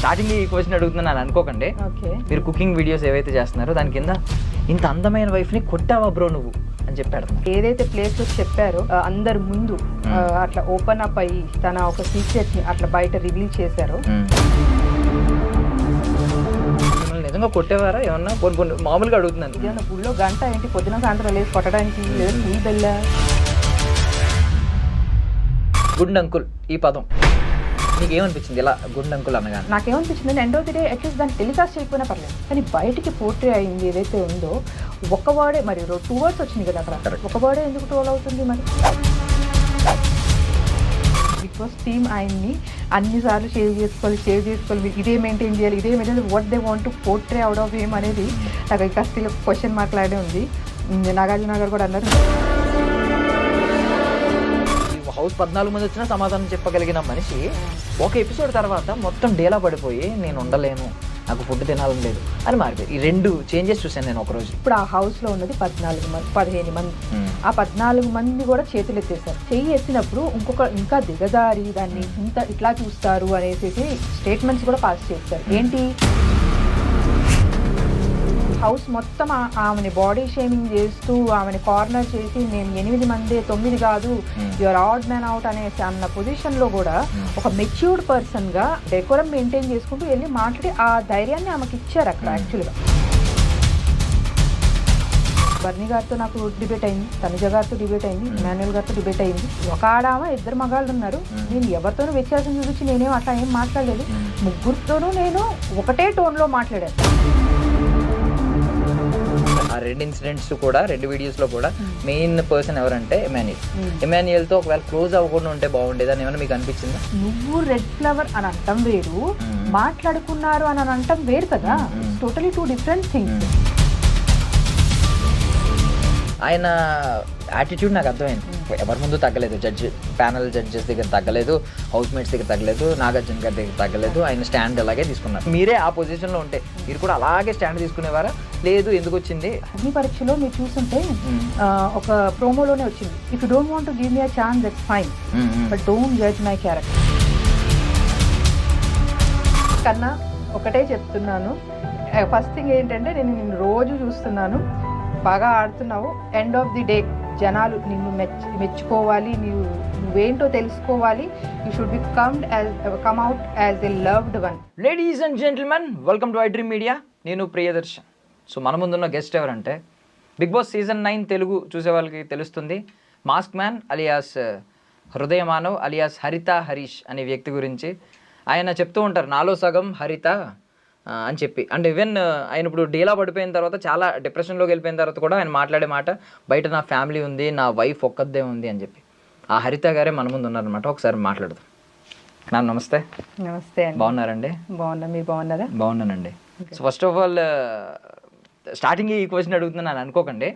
Starting ఈ question అడుగుతున్నాను అనుకోకండి. మీరు కుకింగ్ వీడియోస్ ఏవైతే చేస్తున్నారో దాని కింద ఇంత అందమైన వైఫ్ ని కొట్టావా బ్రో నువ్వు అని చెప్పాడు. ఏదైతే ప్లేస్ లో చెప్పారో అందరి ముందు అట్లా ఓపెన్ అప్ అయ్యి తన ఒక సీక్రెట్ ని అట్లా బయట రివీల్ చేశారో. నిజంగా కొట్టేవారా ఏమన్నా? మామూలుగా అడుగుతున్నాను. ఏదన్నా గుళ్ళో గంట ఏంటి పొద్దున సాయంత్రం లేదు కొట్టడానికి, లేదా స్కూల్ బెల్లా. గుడ్ అంకుల్ ఈ పదం నీకేమనిపించింది ఇలా గుడ్ అంకుల్ అనగా? నాకేమనిపించింది end of the day at least దాన్ని టెలికాస్ట్ చేయకపోయినా పర్లేదు, కానీ బయటికి పోర్ట్రే అయింది ఏదైతే ఉందో ఒక వర్డే, మరి 2 words వచ్చింది కదా అక్కడ, ఒక వర్డే ఎందుకు ట్రోల్ అవుతుంది? మరి బిగ్ బాస్ టీమ్ ఆయన్ని అన్నిసార్లు సేవ్ చేసుకోవాలి, ఇదే మెయింటైన్ చేయాలి, ఇదే maintain what they want to portray out of ఏం అనేది నాకు ఇంకా స్టిల్ క్వశ్చన్ మార్క్ లాగే ఉంది. నాగార్జున గారు కూడా అన్నారు హౌస్ 14 మంది వచ్చినా సమాధానం చెప్పగలిగిన మనిషి ఒక ఎపిసోడ్ తర్వాత మొత్తం డేలా పడిపోయి నేను ఉండలేను, నాకు ఫుడ్ తినాలని లేదు అని మారిపోయి. ఈ 2 చేంజెస్ చూసాను నేను ఒకరోజు. ఇప్పుడు ఆ హౌస్ లో ఉన్నది 15 మంది. ఆ 14 మంది కూడా చేతులు ఎత్తేసారు. చెయ్యి ఎత్తినప్పుడు ఇంకా దిగదారి దాన్ని ఇట్లా చూస్తారు అనేసి స్టేట్మెంట్స్ కూడా పాస్ చేస్తారు. ఏంటి హౌస్ మొత్తం ఆమెని బాడీ షేమింగ్ చేస్తూ ఆమెని కార్నర్ చేసి నేను 8 మంది 9 కాదు, యువర్ ఆడ్ మ్యాన్ అవుట్ అనేసి అన్న పొజిషన్ లో కూడా ఒక మెచ్యూర్డ్ పర్సన్ గా డెకోరం మెయింటైన్ చేసుకుంటూ వెళ్ళి మాట్లాడి ఆ ధైర్యాన్ని ఆమెకి ఇచ్చారు అక్కడ. యాక్చువల్గా బర్నీ గారితో నాకు డిబేట్ అయింది, తనుజ గారితో డిబేట్ అయింది, ఇమాన్యుయల్ గారితో డిబేట్ అయింది. ఒక ఆడామ 2 మగాళ్ళు ఉన్నారు. నేను ఎవరితోనూ వ్యత్యాసం చూపించి నేనేం అట్లా ఏం మాట్లాడలేదు. ముగ్గురితోనూ నేను ఒకటే టోన్లో మాట్లాడాను. ఆ 2 ఇన్సిడెంట్స్ కూడా 2 వీడియోస్లో కూడా మెయిన్ పర్సన్ ఎవరంటే ఎమాన్యుయల్తో ఒకవేళ క్లోజ్ అవ్వకుండా ఉంటే బాగుండేది అని ఏమైనా మీకు అనిపించిందా? నువ్వు రెడ్ ఫ్లవర్ అని అంటాం వేరు, మాట్లాడుకున్నారు అని అంటాం వేరు కదా. Totally 2 different things. ఆయన యాటిట్యూడ్ నాకు అర్థమైంది. ఎవరి ముందు తగ్గలేదు, ప్యానల్ జడ్జెస్ దగ్గర తగ్గలేదు, హౌస్ మేట్స్ దగ్గర తగ్గలేదు, నాగార్జున గారి దగ్గర తగ్గలేదు. ఆయన స్టాండ్ అలాగే తీసుకున్నారు. మీరే ఆ పొజిషన్లో ఉంటే మీరు కూడా అలాగే స్టాండ్ తీసుకునేవారా? లేదు ఎందుకు వచ్చింది? అగ్ని పరీక్షలో మీరు చూస్తుంటే ఒక ప్రోమోలోనే వచ్చింది, if you don't want to give me a chance that's fine, but don't judge my character. కన్నా ఒకటే చెప్తున్నాను, ఫస్ట్ థింగ్ ఏంటంటే నేను నిన్ను రోజు చూస్తున్నాను, బాగా ఆడుతున్నావు. ఎండ్ ఆఫ్ ది డే జనాలు నిన్ను మెచ్చుకోవాలి, నువ్వేంటో తెలుసుకోవాలి. You should become out as a loved one. Ladies and gentlemen, welcome to I dream media. నేను ప్రియదర్శన్. సో మన ముందున్న గెస్ట్ ఎవరంటే బిగ్ బాస్ సీజన్ 9 తెలుగు చూసే వాళ్ళకి తెలుస్తుంది. మాస్క్ మ్యాన్ అలియాస్ హృదయ మానవ్ అలియాస్ హరిత హరీష్ అనే వ్యక్తి గురించి. ఆయన చెప్తూ ఉంటారు నాలో సగం హరిత అని చెప్పి. అండ్ ఈవెన్ ఆయన ఇప్పుడు డీలా పడిపోయిన తర్వాత, చాలా డిప్రెషన్లోకి వెళ్ళిపోయిన తర్వాత కూడా ఆయన మాట్లాడే మాట బయట నా ఫ్యామిలీ ఉంది, నా వైఫ్ ఒక్కదే ఉంది అని చెప్పి. ఆ హరిత గారే మన ముందు ఉన్నారనమాట. ఒకసారి మాట్లాడదాం. మ్యామ్ నమస్తే. నమస్తే అండి. బాగున్నారండి? బాగున్నా, మీరు బాగున్నారా? బాగున్నానండి. So first of all starting ఈ క్వశ్చన్ అడుగుతున్నాను అనుకోకండి,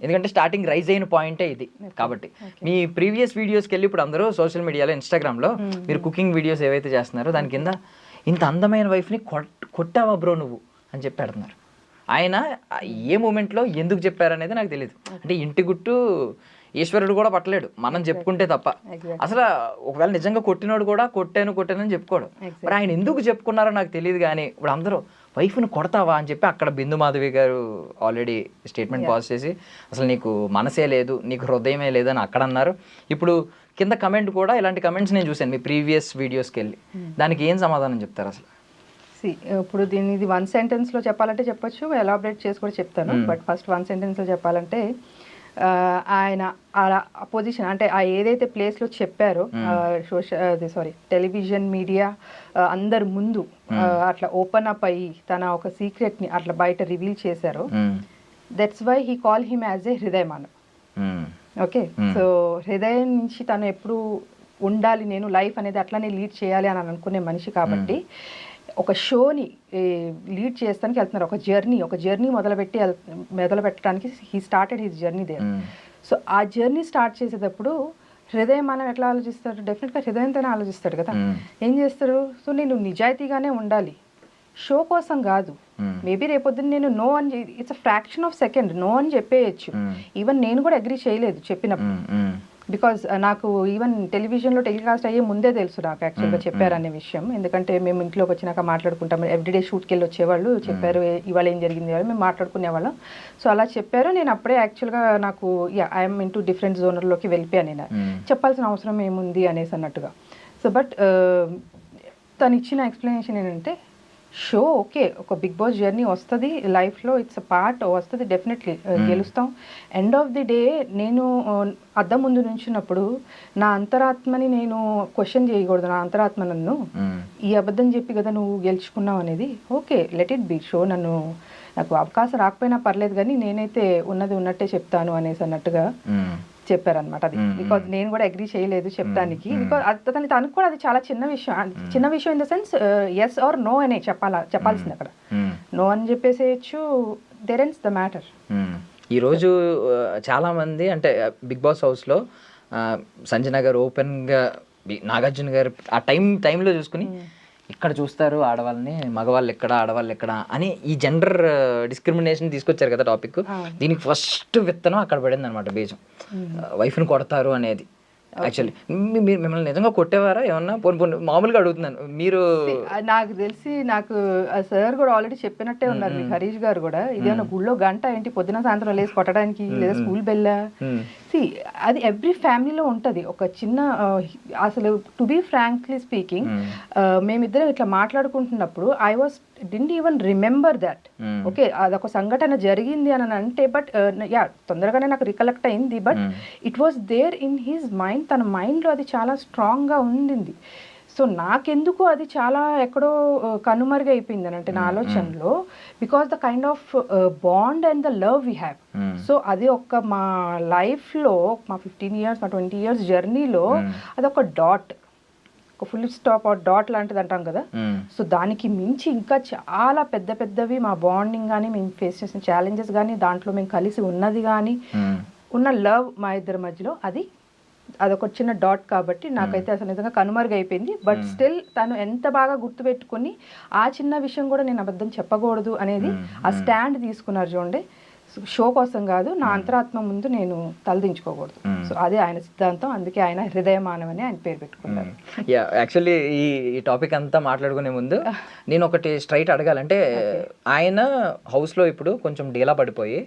ఎందుకంటే స్టార్టింగ్ రైజ్ అయిన పాయింటే ఇది. కాబట్టి మీ ప్రీవియస్ వీడియోస్కి వెళ్ళి ఇప్పుడు అందరూ సోషల్ మీడియాలో ఇన్స్టాగ్రామ్లో మీరు కుకింగ్ వీడియోస్ ఏవైతే చేస్తున్నారో దాని కింద ఇంత అందమైన వైఫ్ని కొట్టావా బ్రో నువ్వు అని చెప్పి అడుగుతున్నారు. ఆయన ఏ మూమెంట్లో ఎందుకు చెప్పారనేది నాకు తెలియదు. అంటే ఇంటి గుట్టు ఈశ్వరుడు కూడా పట్టలేడు, మనం చెప్పుకుంటే తప్ప. అసలు ఒకవేళ నిజంగా కొట్టినోడు కూడా కొట్టానని చెప్పుకోడు. మరి ఆయన ఎందుకు చెప్పుకున్నారో నాకు తెలియదు. కానీ ఇప్పుడు అందరూ వైఫ్ను కొడతావా అని చెప్పి అక్కడ బిందు మాధవి గారు ఆల్రెడీ స్టేట్మెంట్ పాస్ చేసి అసలు నీకు మనసే లేదు, నీకు హృదయమే లేదని అక్కడ అన్నారు. ఇప్పుడు కింద కమెంట్ కూడా ఇలాంటి కమెంట్స్ నేను చూశాను మీ ప్రీవియస్ వీడియోస్కి వెళ్ళి. దానికి ఏం సమాధానం చెప్తారు అసలు? ఇప్పుడు దీన్ని 1 సెంటెన్స్లో చెప్పాలంటే చెప్పొచ్చు, ఎలాబరేట్ చేసి కూడా చెప్తాను. బట్ ఫస్ట్ 1 సెంటెన్స్లో చెప్పాలంటే ఆయన అలా పొజిషన్ అంటే ఆ ఏదైతే ప్లేస్లో చెప్పారో టెలివిజన్ మీడియా అందరి ముందు అట్లా ఓపెన్ అప్ అయ్యి తన ఒక సీక్రెట్ని అట్లా బయట రివీల్ చేశారో, that's why he call him as a Hridaya Manav. Okay, so హృదయం నుంచి తను ఎప్పుడు ఉండాలి, నేను లైఫ్ అనేది అట్లానే లీడ్ చేయాలి అని అనుకునే మనిషి కాబట్టి ఒక షోని లీడ్ చేస్తానికి వెళ్తున్నారు. ఒక జర్నీ మొదలు పెట్టడానికి he started his journey there. So ఆ జర్నీ స్టార్ట్ చేసేటప్పుడు హృదయం మనం ఎట్లా ఆలోచిస్తాడు? డెఫినెట్గా హృదయంతోనే ఆలోచిస్తాడు కదా. ఏం చేస్తాడు? సో నేను నిజాయితీగానే ఉండాలి, షో కోసం కాదు. మేబీ రేపొద్దున నేను నో అని, it's a fraction of second no అని చెప్పేయచ్చు. ఈవెన్ నేను కూడా అగ్రీ చేయలేదు చెప్పినప్పుడు, బికాజ్ నాకు ఈవెన్ టెలివిజన్లో టెలికాస్ట్ అయ్యే ముందే తెలుసు నాకు యాక్చువల్గా చెప్పారనే విషయం. ఎందుకంటే మేము ఇంట్లోకి వచ్చినాక మాట్లాడుకుంటాం, ఎవ్రీడే షూట్కి వెళ్ళి వచ్చేవాళ్ళు, చెప్పారు ఇవాళ ఏం జరిగింది వాళ్ళు, మేము మాట్లాడుకునేవాళ్ళం. సో అలా చెప్పారు. నేను అప్పుడే యాక్చువల్గా నాకు ఐఎమ్ ఇంటూ డిఫరెంట్ జోనర్లోకి వెళ్ళిపోయాను. నేను చెప్పాల్సిన అవసరం ఏముంది అనేసి అన్నట్టుగా. సో బట్ తను ఇచ్చిన ఎక్స్ప్లెనేషన్ ఏంటంటే, షో ఓకే, ఒక బిగ్ బాస్ జర్నీ వస్తుంది లైఫ్లో, ఇట్స్ అ పార్ట్, వస్తుంది డెఫినెట్లీ, గెలుస్తాం. ఎండ్ ఆఫ్ ది డే నేను అద్దం ముందు నుంచినప్పుడు నా అంతరాత్మని నేను క్వశ్చన్ చేయకూడదు. నా అంతరాత్మ నన్ను ఈ అబద్ధం చెప్పి కదా నువ్వు గెలుచుకున్నావు అనేది, okay let it be show, నాకు అవకాశం రాకపోయినా పర్లేదు కానీ నేనైతే ఉన్నది ఉన్నట్టే చెప్తాను అనేసి అన్నట్టుగా చెప్పారనమాట. అది బికాజ్ నేను కూడా అగ్రీ చేయలేదు చెప్పడానికి. బికాజ్ తనకు కూడా అది చాలా చిన్న విషయం in the sense yes or no అనే చెప్పాల్సింది. అక్కడ నో అని చెప్పేసేయచ్చు, దేర్ ఎండ్స్ ద మ్యాటర్. ఈరోజు చాలా మంది అంటే బిగ్ బాస్ హౌస్లో సంజన గారు ఓపెన్గా నాగార్జున గారు ఆ టైంలో చూసుకుని ఇక్కడ చూస్తారు ఆడవాళ్ళని, మగవాళ్ళు ఎక్కడ ఆడవాళ్ళు ఎక్కడ అని ఈ జెండర్ డిస్క్రిమినేషన్ తీసుకొచ్చారు కదా టాపిక్. దీనికి ఫస్ట్ విత్తనం అక్కడ పడింది అనమాట, బీజం. వైఫ్ని కొడతారు అనేది. యాక్చువల్లీ మీరు మిమ్మల్ని నిజంగా కొట్టేవారా ఏమన్నా? పోనీ మామూలుగా అడుగుతున్నాను. మీరు నాకు తెలిసి నాకు సార్ కూడా ఆల్రెడీ చెప్పినట్టే ఉన్నారు, మీకు హరీష్ గారు కూడా, ఇదేమన్నా గుళ్ళో గంట ఏంటి పొద్దున సాయంత్రం లేసి కొట్టడానికి, లేదా స్కూల్ బెల్లా. అది ఎవ్రీ ఫ్యామిలీలో ఉంటుంది ఒక చిన్న, అసలు టు బీ ఫ్రాంక్లీ స్పీకింగ్, మేమిద్దరం ఇట్లా మాట్లాడుకుంటున్నప్పుడు I was didn't even remember that. Okay అదొక సంఘటన జరిగింది అని అంటే, బట్ తొందరగానే నాకు రికలెక్ట్ అయింది. But it was there in his mind, తన మైండ్లో అది చాలా స్ట్రాంగ్గా ఉండింది. సో నాకెందుకు అది చాలా ఎక్కడో కనుమరుగైపోయింది అని అంటే నా ఆలోచనలో, because the kind of bond and the love we have. So అది ఒక మా లైఫ్లో, మా 15 years మా 20 years జర్నీలో అదొక డాట్, ఒక ఫుల్ స్టాప్ ఆర్ డాట్ లాంటిది అంటాం కదా. సో దానికి మించి ఇంకా చాలా పెద్దవి మా బాండింగ్ కానీ, మేము ఫేస్ చేసిన ఛాలెంజెస్ కానీ, దాంట్లో మేము కలిసి ఉన్నది కానీ, ఉన్న లవ్ మా ఇద్దరి మధ్యలో, అదొక చిన్న డాట్. కాబట్టి నాకైతే అసలు నిజంగా కనుమరుగైపోయింది. బట్ స్టిల్ తను ఎంత బాగా గుర్తుపెట్టుకుని ఆ చిన్న విషయం కూడా నేను అబద్ధం చెప్పకూడదు అనేది ఆ స్టాండ్ తీసుకున్నారు చూడండి. షో కోసం కాదు, నా అంతరాత్మ ముందు నేను తలదించుకోకూడదు. సో అదే ఆయన సిద్ధాంతం. అందుకే ఆయన హృదయమానవ్ అని ఆయన పేరు పెట్టుకున్నారు. యాక్చువల్లీ ఈ టాపిక్ అంతా మాట్లాడుకునే ముందు నేను ఒకటి స్ట్రైట్ అడగాలంటే, ఆయన హౌస్లో ఇప్పుడు కొంచెం డీలా పడిపోయి,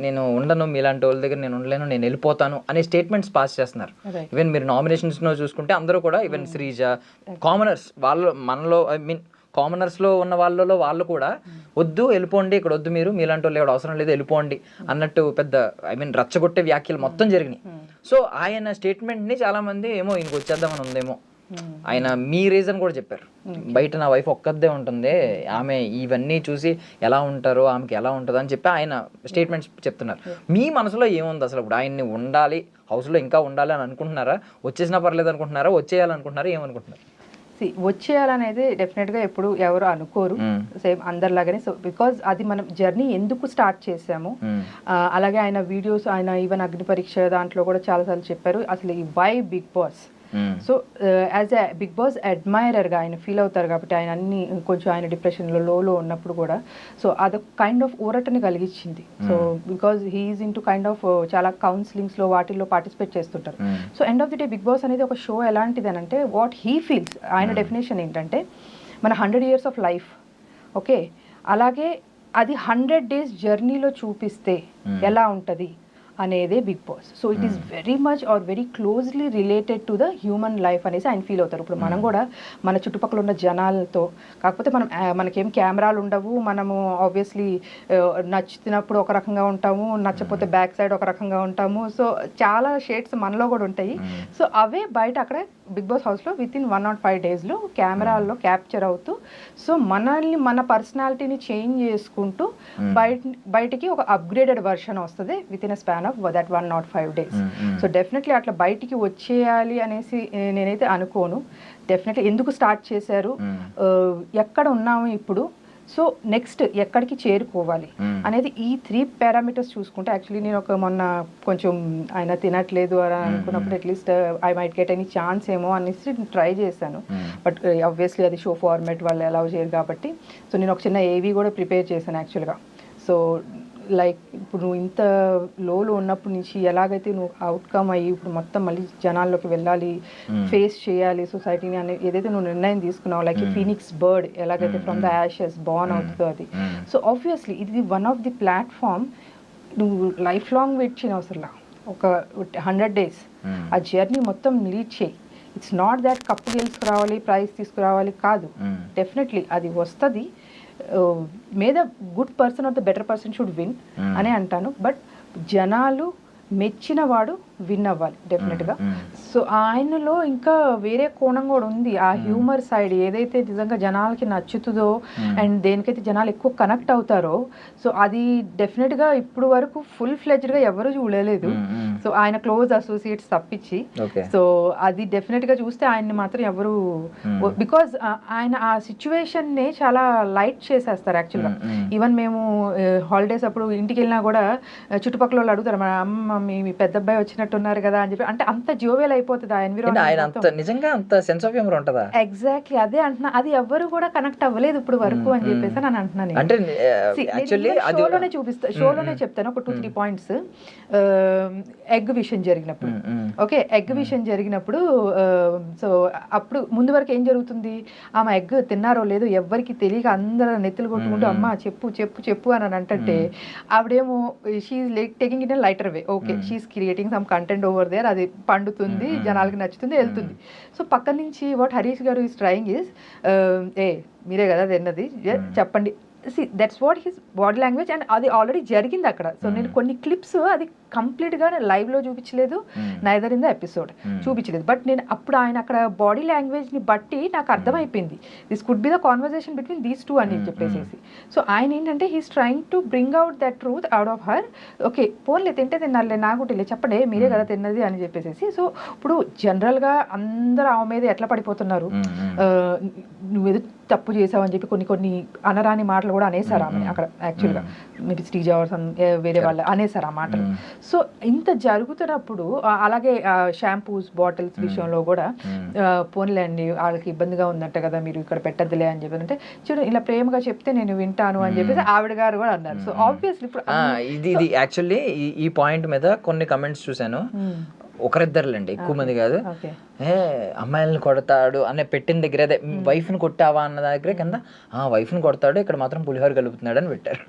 నేను ఉండను మీలాంటి వాళ్ళ దగ్గర, నేను ఉండలేను, నేను వెళ్ళిపోతాను అనే స్టేట్మెంట్స్ పాస్ చేస్తున్నారు. ఈవెన్ మీరు నామినేషన్స్లో చూసుకుంటే అందరూ కూడా, ఈవెన్ శ్రీజ, కామనర్స్ వాళ్ళు, మనలో ఐ మీన్ కామనర్స్లో ఉన్న వాళ్ళు కూడా వద్దు వెళ్ళిపోండి, ఇక్కడ వద్దు, మీరు మీలాంటి వాళ్ళు ఎవరు అవసరం లేదు వెళ్ళిపోండి అన్నట్టు పెద్ద ఐ మీన్ రచ్చగొట్టే వ్యాఖ్యలు మొత్తం జరిగినాయి. సో ఆయన స్టేట్మెంట్ని చాలామంది ఏమో ఇంక వచ్చేద్దామని ఉందేమో, ఆయన మీ రీజన్ కూడా చెప్పారు. బయట నా వైఫ్ ఒక్కదే ఉంటుంది, ఆమె ఇవన్నీ చూసి ఎలా ఉంటారో ఆమెకి ఎలా ఉంటుందో అని చెప్పి ఆయన స్టేట్మెంట్స్ చెప్తున్నారు. మీ మనసులో ఏముంది అసలు? ఇప్పుడు ఆయన్ని ఉండాలి హౌస్లో, ఇంకా ఉండాలి అని అనుకుంటున్నారా? వచ్చేసినా పర్లేదు అనుకుంటున్నారా? వచ్చేయాలనుకుంటున్నారా? ఏమనుకుంటున్నారు? వచ్చేయాలనేది డెఫినెట్గా ఎప్పుడు ఎవరు అనుకోరు, సేమ్ అందరిలాగానే. సో బికాజ్ అది మనం జర్నీ ఎందుకు స్టార్ట్ చేసాము. అలాగే ఆయన వీడియోస్, ఆయన ఈవెన్ అగ్ని పరీక్ష దాంట్లో కూడా చాలాసార్లు చెప్పారు అసలు ఈ why Bigg Boss. So as a Bigg Boss అడ్మైరర్గా ఆయన ఫీల్ అవుతారు కాబట్టి, ఆయన అన్ని కొంచెం ఆయన డిప్రెషన్లో లోలో ఉన్నప్పుడు కూడా, సో అదొక కైండ్ ఆఫ్ ఊరటని కలిగించింది. So because he's into kind of చాలా కౌన్సిలింగ్స్లో వాటిల్లో పార్టిసిపేట్ చేస్తుంటారు. So end of the day Bigg Boss అనేది ఒక షో ఎలాంటిది అని అంటే, వాట్ హీ ఫీల్స్, ఆయన డెఫినేషన్ ఏంటంటే మన 100 years ఆఫ్ లైఫ్, ఓకే, అలాగే అది 100 days జర్నీలో చూపిస్తే ఎలా ఉంటుంది అనేదే Bigg Boss. So it is very much or very closely related to the human life అనేసి ఆయన ఫీల్ అవుతారు. ఇప్పుడు మనం కూడా మన చుట్టుపక్కల ఉన్న జనాలతో, కాకపోతే మనకేం కెమెరాలు ఉండవు, మనము ఆబ్వియస్లీ నచ్చినప్పుడు ఒక రకంగా ఉంటాము, నచ్చకపోతే బ్యాక్ సైడ్ ఒక రకంగా ఉంటాము. సో చాలా షేడ్స్ మనలో కూడా ఉంటాయి. సో అవే బయట అక్కడ బిగ్ బాస్ హౌస్లో విత్ ఇన్ 105 daysలో కెమెరాల్లో క్యాప్చర్ అవుతూ, సో మనల్ని మన పర్సనాలిటీని చేంజ్ చేసుకుంటూ బయటికి ఒక అప్గ్రేడెడ్ వర్షన్ వస్తుంది with in a span of that 105 days. So definitely అట్లా బయటికి వచ్చేయాలి అనేసి నేనైతే అనుకోను. డెఫినెట్లీ ఎందుకు స్టార్ట్ చేశారు, ఎక్కడ ఉన్నాము ఇప్పుడు, సో నెక్స్ట్ ఎక్కడికి చేరుకోవాలి అనేది ఈ 3 parameters చూసుకుంటే, యాక్చువల్లీ నేను మొన్న కొంచెం ఆయన తినట్లేదు అని అనుకున్నప్పుడు at least I might get any chance ఏమో అనేసి ట్రై చేశాను. బట్ ఆబ్వియస్లీ అది షో ఫార్మాట్ వాళ్ళు అలౌ చేయరు కాబట్టి, సో నేను ఒక చిన్న ఏవీ కూడా ప్రిపేర్ చేశాను యాక్చువల్గా. సో లైక్ ఇప్పుడు నువ్వు ఇంత లోలో ఉన్నప్పటి నుంచి ఎలాగైతే నువ్వు అవుట్కమ్ అయ్యి ఇప్పుడు మొత్తం మళ్ళీ జనాల్లోకి వెళ్ళాలి, ఫేస్ చేయాలి సొసైటీని అని ఏదైతే నువ్వు నిర్ణయం తీసుకున్నావు, లైక్ ఫీనిక్స్ బర్డ్ ఎలాగైతే ఫ్రమ్ ద యాషెస్ బార్న్ అవుతుందో అది. సో ఆబ్వియస్లీ ఇది వన్ ఆఫ్ ది ప్లాట్ఫామ్. నువ్వు లైఫ్ లాంగ్ వెయిట్ చేయని అవసరంలా, ఒక 100 days ఆ జర్నీ మొత్తం లీడ్ చేయి. ఇట్స్ నాట్ దాట్ కప్పు గెలుచుకురావాలి, ప్రైజ్ తీసుకురావాలి కాదు. డెఫినెట్లీ అది వస్తుంది. May the good person or the better person should win అనే అంటాను. బట్ జనాలు మెచ్చిన వాడు విన్ అవ్వాలి డెఫినెట్గా. సో ఆయనలో ఇంకా వేరే కోణం కూడా ఉంది. ఆ హ్యూమర్ సైడ్ ఏదైతే నిజంగా జనాలకి నచ్చుతుందో అండ్ దేనికైతే జనాలు ఎక్కువ కనెక్ట్ అవుతారో, సో అది డెఫినెట్గా ఇప్పుడు వరకు ఫుల్ ఫ్లెడ్జ్డ్గా ఎవరు చూడలేదు. సో ఆయన క్లోజ్ అసోసియేట్స్ తప్పించి. సో అది డెఫినెట్గా చూస్తే ఆయన్ని మాత్రం ఎవరు, బికాజ్ ఆయన ఆ సిచ్యువేషన్ని చాలా లైట్ చేసేస్తారు యాక్చువల్గా. ఈవెన్ మేము హాలిడేస్ అప్పుడు ఇంటికి వెళ్ళినా కూడా చుట్టుపక్కల వాళ్ళు అడుగుతారు, మా అమ్మ మీ పెద్ద అబ్బాయి వచ్చినట్టున్నారు కదా అని చెప్పి. అంటే అంత జోవియల్ అయిపోతుంది ఆ ఎన్విరాన్మెంట్. నిజంగా అంత సెన్స్ ఆఫ్ హ్యూమర్ ఉంటుందా? ఎగ్జాక్ట్లీ అదే అంటున్నా. అది ఎవరు కూడా కనెక్ట్ అవ్వలేదు ఇప్పుడు వరకు అని చెప్పేసి నేను అంటున్నాను. అంటే షోలోనే చూపిస్తా, షోలోనే చెప్తాను ఒక 2-3 పాయింట్స్. ఎగ్ విషయం జరిగినప్పుడు, ఓకే, ఎగ్ విషయం జరిగినప్పుడు సో అప్పుడు ముందు వరకు ఏం జరుగుతుంది, ఆమె ఎగ్ తిన్నారో లేదో ఎవరికి తెలియక అందరూ నెత్తులు కొట్టుకుంటూ అమ్మ చెప్పు చెప్పు చెప్పు అని అంటే ఆవిడేమో she's taking it in lighter way. Okay, she's creating some content over there, అది పండుతుంది, జనాలకి నచ్చుతుంది, వెళ్తుంది. సో పక్క నుంచి వాట్ హరీష్ గారు ఈస్ ట్రయింగ్ ఈస్, మీరే కదా తిన్నది చెప్పండి. That's what his body language. And అది ఆల్రెడీ జరిగింది అక్కడ. సో నేను కొన్ని క్లిప్స్ అది కంప్లీట్గా లైవ్లో చూపించలేదు, నైదర్ ఇన్ ద ఎపిసోడ్ చూపించలేదు. బట్ నేను అప్పుడు ఆయన అక్కడ బాడీ లాంగ్వేజ్ని బట్టి నాకు అర్థమైపోయింది this could be the conversation between these two అని చెప్పేసి. సో ఆయన ఏంటంటే he's trying to bring out that truth out of her. Okay పోన్లే తింటే తిన్నారులే, నాకు చెప్పండి మీరే కదా తిన్నది అని చెప్పేసి. సో ఇప్పుడు జనరల్గా అందరూ ఆమె మీద ఎట్లా పడిపోతున్నారు, నువ్వేదో తప్పు చేసావు అని చెప్పి కొన్ని అనరాని మాటలు కూడా అనేసారు ఆమె అక్కడ. యాక్చువల్గా మీరు శ్రీజ వేరే వాళ్ళు అనేసారు ఆ మాటలు. సో ఇంత జరుగుతున్నప్పుడు అలాగే షాంపూస్ బాటిల్స్ విషయంలో కూడా పోన్లే అండి వాళ్ళకి ఇబ్బందిగా ఉందంట కదా మీరు ఇక్కడ పెట్టద్దులే అని చెప్పి అంటే, చూడు ఇలా ప్రేమగా చెప్తే నేను వింటాను అని చెప్పేసి ఆవిడ గారు కూడా అన్నారు. సో ఆబ్వియస్లీ ఇప్పుడు ఇది యాక్చువల్లీ ఈ పాయింట్ మీద కొన్ని కమెంట్స్ చూసాను, ఒకరిద్దరులేండి, ఎక్కువ మంది కాదు. అమ్మాయిలను కొడతాడు అనే పెట్టిన దగ్గర, అదే వైఫ్ని కొట్టావా అన్న దగ్గర కింద వైఫ్ని కొడతాడు, ఇక్కడ మాత్రం పులిహోర కలుపుతున్నాడు అని పెట్టారు.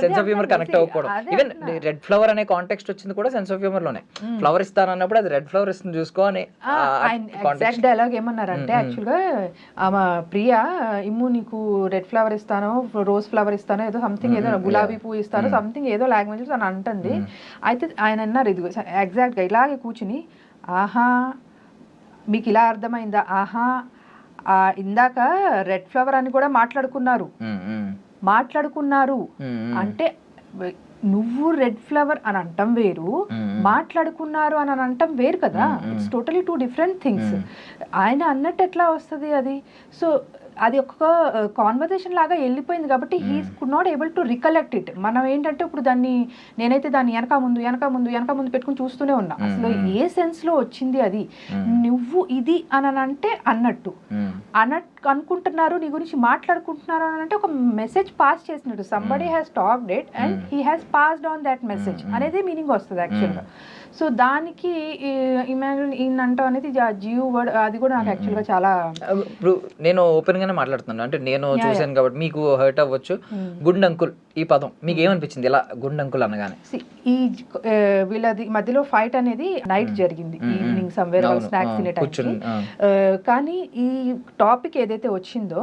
సెన్స్ ఆఫ్ హ్యూమర్ కనెక్ట్ అవ్వకూడదు. ఈవెన్ రెడ్ ఫ్లవర్ అనే కాంటెక్స్ట్ వచ్చింది కూడా సెన్స్ ఆఫ్ హ్యూమర్ లోనే. ఫ్లవర్ ఇస్తానన్నప్పుడు అది రెడ్ ఫ్లవర్ ఇస్తుంది చూసుకో అని డైలాగ్ ఏమన్నారంటే, యాక్చువల్గా ఆమె ప్రియా ఇమ్ము నీకు రెడ్ ఫ్లవర్ ఇస్తాను, రోజ్ ఫ్లవర్ ఇస్తాను, ఏదో సంథింగ్ ఏదో గులాబీ పువ్వు ఇస్తాను సంథింగ్ ఏదో లాంగ్వేజ్ అని అంటుంది. అయితే ఆయన అన్నారు ఇది ఎగ్జాక్ట్గా ఇలాగే కూర్చుని, ఆహా మీకు ఇలా అర్థమైందా, ఆహా ఇందాక రెడ్ ఫ్లవర్ అని కూడా మాట్లాడుకున్నారు అంటే నువ్వు రెడ్ ఫ్లవర్ అని అంటాం వేరు, మాట్లాడుకున్నారు అని అంటాం వేరు కదా. It's totally 2 different things. ఆయన అన్నట్టు ఎట్లా వస్తుంది అది? సో అది ఒక కాన్వర్జేషన్ లాగా వెళ్ళిపోయింది కాబట్టి he could not able to recollect it. మనం ఏంటంటే ఇప్పుడు నేనైతే దాన్ని వెనక ముందు పెట్టుకుని చూస్తూనే ఉన్నా. అసలు ఏ సెన్స్ లో వచ్చింది అది? నువ్వు ఇది అని అంటే అన్నట్టు అనుకుంటున్నారు, నీ గురించి మాట్లాడుకుంటున్నారు అని అంటే ఒక మెసేజ్ పాస్ చేసినట్టు. Somebody has talked it and he has passed on that message అనేది మీనింగ్ వస్తుంది యాక్చువల్గా. సో దానికి ఇమాజిన్ ఈయన అంటాం అనేది జియో వర్డ్, అది కూడా నాకు యాక్చువల్గా చాలా. ఇప్పుడు నేను ఓపెన్ గానే మాట్లాడుతున్నాను, అంటే నేను చూసాను కాబట్టి మీకు హర్ట్ అవ్వచ్చు. గుండ్ అంకుల్ ఈ పదం మీకు ఏమనిపించింది ఇలా గుండ్ అంకుల్ అనగానే? ఈ వీళ్ళది మధ్యలో ఫైట్ అనేది నైట్ జరిగింది, ఈవినింగ్ సమ్వేర్ స్నాక్స్ తినే టైంకి. కానీ ఈ టాపిక్ ఏదైతే వచ్చిందో,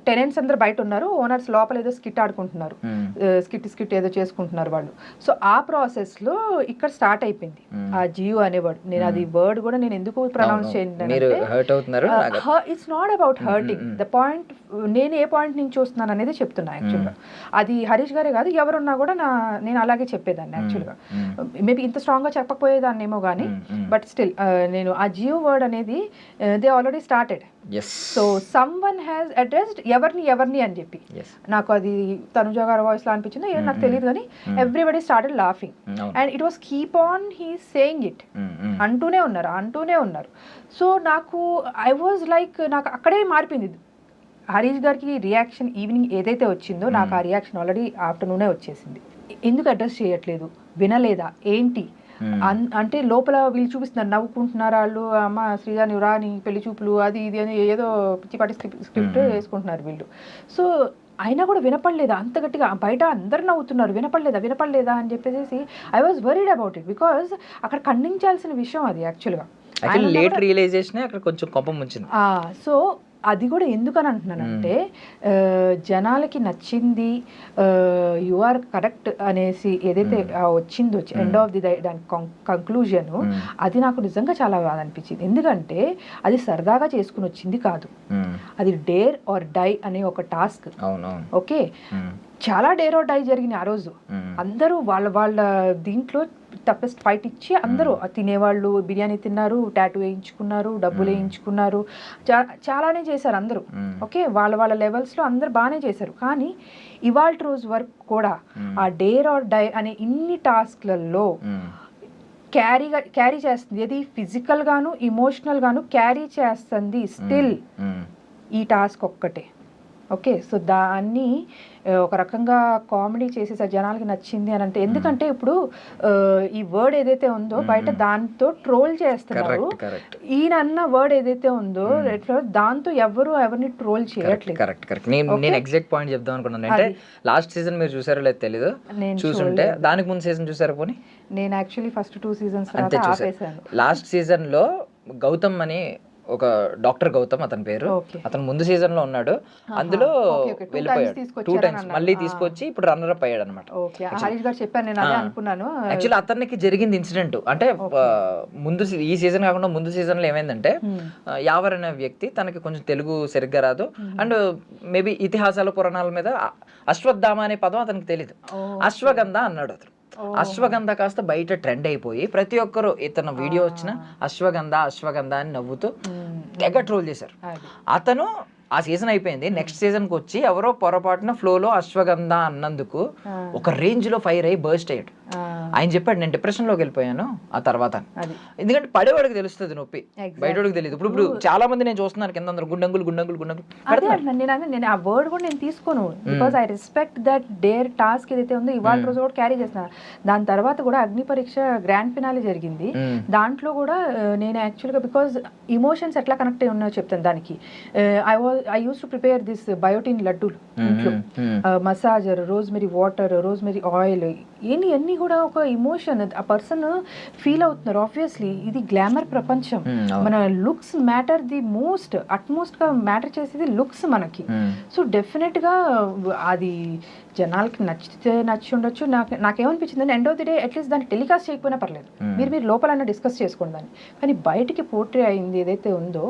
టెనెంట్స్ అందరు బయట ఉన్నారు, ఓనర్స్ లోపల ఏదో స్కిట్ ఆడుకుంటున్నారు, స్కిట్ ఏదో చేసుకుంటున్నారు వాళ్ళు. సో ఆ ప్రాసెస్ లో ఇక్కడ స్టార్ట్ అయిపోయింది ఆ జియో అనే వర్డ్. నేను అది వర్డ్ కూడా నేను ఎందుకు ప్రొనౌన్స్ చేయండి, it's not about hurting. The point నేను ఏ పాయింట్ నుంచి చూస్తున్నాను అనేది చెప్తున్నా యాక్చువల్గా. అది హరీష్ గారే కాదు, ఎవరున్నా కూడా నేను అలాగే చెప్పేదాన్ని యాక్చువల్గా. మేబీ ఇంత స్ట్రాంగ్ గా చెప్పకపోయేదాన్ని ఏమో కానీ, బట్ స్టిల్ నేను ఆ జియో వర్డ్ అనేది they already started. So some one has addressed ఎవరిని అని చెప్పి. నాకు అది తనుజ గారి వాయిస్ లో అనిపించింది, నాకు తెలియదు కానీ everybody started laughing and it was keep on he saying it, అంటూనే ఉన్నారు. సో నాకు ఐ వాజ్ లైక్, నాకు అక్కడే మారిపోయింది. హరీష్ గారికి రియాక్షన్ ఈవినింగ్ ఏదైతే వచ్చిందో నాకు ఆ రియాక్షన్ ఆల్రెడీ ఆఫ్టర్నూనే వచ్చేసింది. ఎందుకు అడ్రస్ చేయట్లేదు, వినలేదా ఏంటి అంటే లోపల వీళ్ళు చూపిస్తున్నారు, నవ్వుకుంటున్నారు వాళ్ళు, అమ్మ శ్రీజా నువ్వు రాని పెళ్లి చూపులు అది ఇది అని ఏదో పిచ్చిపాటి స్క్రిప్ట్ వేసుకుంటున్నారు వీళ్ళు. సో అయినా కూడా వినపడలేదా అంత గట్టిగా, బయట అందరు నవ్వుతున్నారు, వినపడలేదా అని చెప్పేసి I was worried about it, because అక్కడ ఖండించాల్సిన విషయం అది యాక్చువల్గా. లేట్ రియలైజేషన్ అక్కడ కొంచెం కోపం వచ్చింది. సో అది కూడా ఎందుకని అంటున్నానంటే జనాలకి నచ్చింది, యు ఆర్ కరెక్ట్ అనేసి ఏదైతే వచ్చిందో ఎండ్ ఆఫ్ ది దాని కంక్లూజన్, అది నాకు నిజంగా చాలా బాగా అనిపించింది. ఎందుకంటే అది సరదాగా చేసుకుని వచ్చింది కాదు, అది డేర్ ఆర్ డై అనే ఒక టాస్క్. ఓకే, చాలా డేర్ ఆర్ డై జరిగినాయి ఆ రోజు. అందరూ వాళ్ళ దీంట్లో టఫెస్ట్ ఫైట్ ఇచ్చి అందరూ తినేవాళ్ళు బిర్యానీ తిన్నారు, టాటూ వేయించుకున్నారు, డబ్బులు వేయించుకున్నారు, చాలానే చేశారు అందరూ. ఓకే, వాళ్ళ లెవెల్స్లో అందరు బాగానే చేశారు. కానీ ఇవాళ రోజు వరకు కూడా ఆ డేర్ ఆర్ డై అనే ఇన్ని టాస్క్లలో క్యారీ చేస్తుంది, ఏది ఫిజికల్ గాను ఎమోషనల్ గాను క్యారీ చేస్తుంది స్టిల్ ఈ టాస్క్ ఒక్కటే. ఓకే, సో దాన్ని ఒక రకంగా కామెడీ చేసేసారు, జనాలకి నచ్చింది అని అంటే. ఎందుకంటే ఇప్పుడు ఈ వర్డ్ ఏదైతే ఉందో బయట దాంతో ట్రోల్ చేస్తున్నారు, ఈయన అన్న వర్డ్ ఏదైతే ఉందో దాంతో ఎవరిని ట్రోల్ చేయట్లేదు. కరెక్ట్. నేను ఎగ్జాక్ట్ పాయింట్ చెప్దాం అనుకున్నాను. అంటే లాస్ట్ సీజన్ మీరు చూసారో లేదు తెలీదు, చూసుంటే దానికి ముందు సీజన్ చూసారా పోనీ? నేను యాక్చువల్లీ ఫస్ట్ 2 seasons ఆపేసాను. లాస్ట్ సీజన్ లో గౌతమ్ అని ఒక డాక్టర్ గౌతమ్ అతని పేరు, అతను ముందు సీజన్ లో ఉన్నాడు, అందులో వెళ్ళిపోయాడు 2 times, మళ్ళీ తీసుకొచ్చి ఇప్పుడు రన్నర్ అప్ అయ్యాడు అనమాట. యాక్చువల్లీ అతనికి జరిగింది ఇన్సిడెంట్ అంటే ముందు ఈ సీజన్ కాకుండా ముందు సీజన్ లో ఏమైందంటే యావర్ అనే వ్యక్తి, తనకి కొంచెం తెలుగు సరిగ్గా రాదు, అండ్ మేబీ ఇతిహాసాల పురాణాల మీద అశ్వత్థామ అనే పదం అతనికి తెలీదు, అశ్వగంధ అన్నాడు అతను. అశ్వగంధ కాస్త బయట ట్రెండ్ అయిపోయి ప్రతి ఒక్కరు ఇతను వీడియో వచ్చిన అశ్వగంధ అని నవ్వుతూ తెగ ట్రోల్ చేశారు. అతను ఆ సీజన్ అయిపోయింది, నెక్స్ట్ సీజన్కి వచ్చి ఎవరో పొరపాటున ఫ్లోలో అశ్వగంధ అన్నందుకు ఒక రేంజ్ లో ఫైర్ అయ్యి బర్స్ట్ అయ్యాడు. ఆయన చెప్పాడు నేను డిప్రెషన్లోకి వెళ్ళిపోయాను ఆ తర్వాత, ఎందుకంటే పడేవాడికి తెలుస్తుంది నొప్పి, బయటోడికి తెలియదు. ఇప్పుడు చాలా మంది నేను చూస్తున్నాను కింద అందరూ గుండంగులు. నేను ఆ వర్డ్ కూడా నేను తీసుకోను, because I respect that dare task ఏదైతే ఉందో ఇవాళ రోజు కూడా క్యారీ చేస్తున్నాను. దాని తర్వాత కూడా అగ్ని పరీక్ష గ్రాండ్ ఫినాలే జరిగింది, దాంట్లో కూడా నేను యాక్చువల్గా బికాజ్ ఇమోషన్స్ ఎట్లా కనెక్ట్ అయి ఉన్నాయో చెప్తాను. దానికి I used to prepare this biotin laddul ఇంట్లో, massager, rosemary water, rosemary oil, అన్ని కూడా ఒక ఇమోషన్ ఆ పర్సన్ ఫీల్ అవుతున్నారు. ఆబ్వియస్లీ ఇది గ్లామర్ ప్రపంచం, మన లుక్స్ మ్యాటర్ ది అట్మోస్ట్ గా మ్యాటర్ చేసేది లుక్స్ మనకి. సో డెఫినెట్ గా అది జనాలకి నచ్చి ఉండొచ్చు. నాకేమనిపించింది అంటే end of the day at least దాన్ని టెలికాస్ట్ చేయకపోయినా పర్లేదు, మీరు లోపలైనా డిస్కస్ చేసుకోండి దాన్ని. కానీ బయటికి పోర్ట్రే అయింది ఏదైతే ఉందో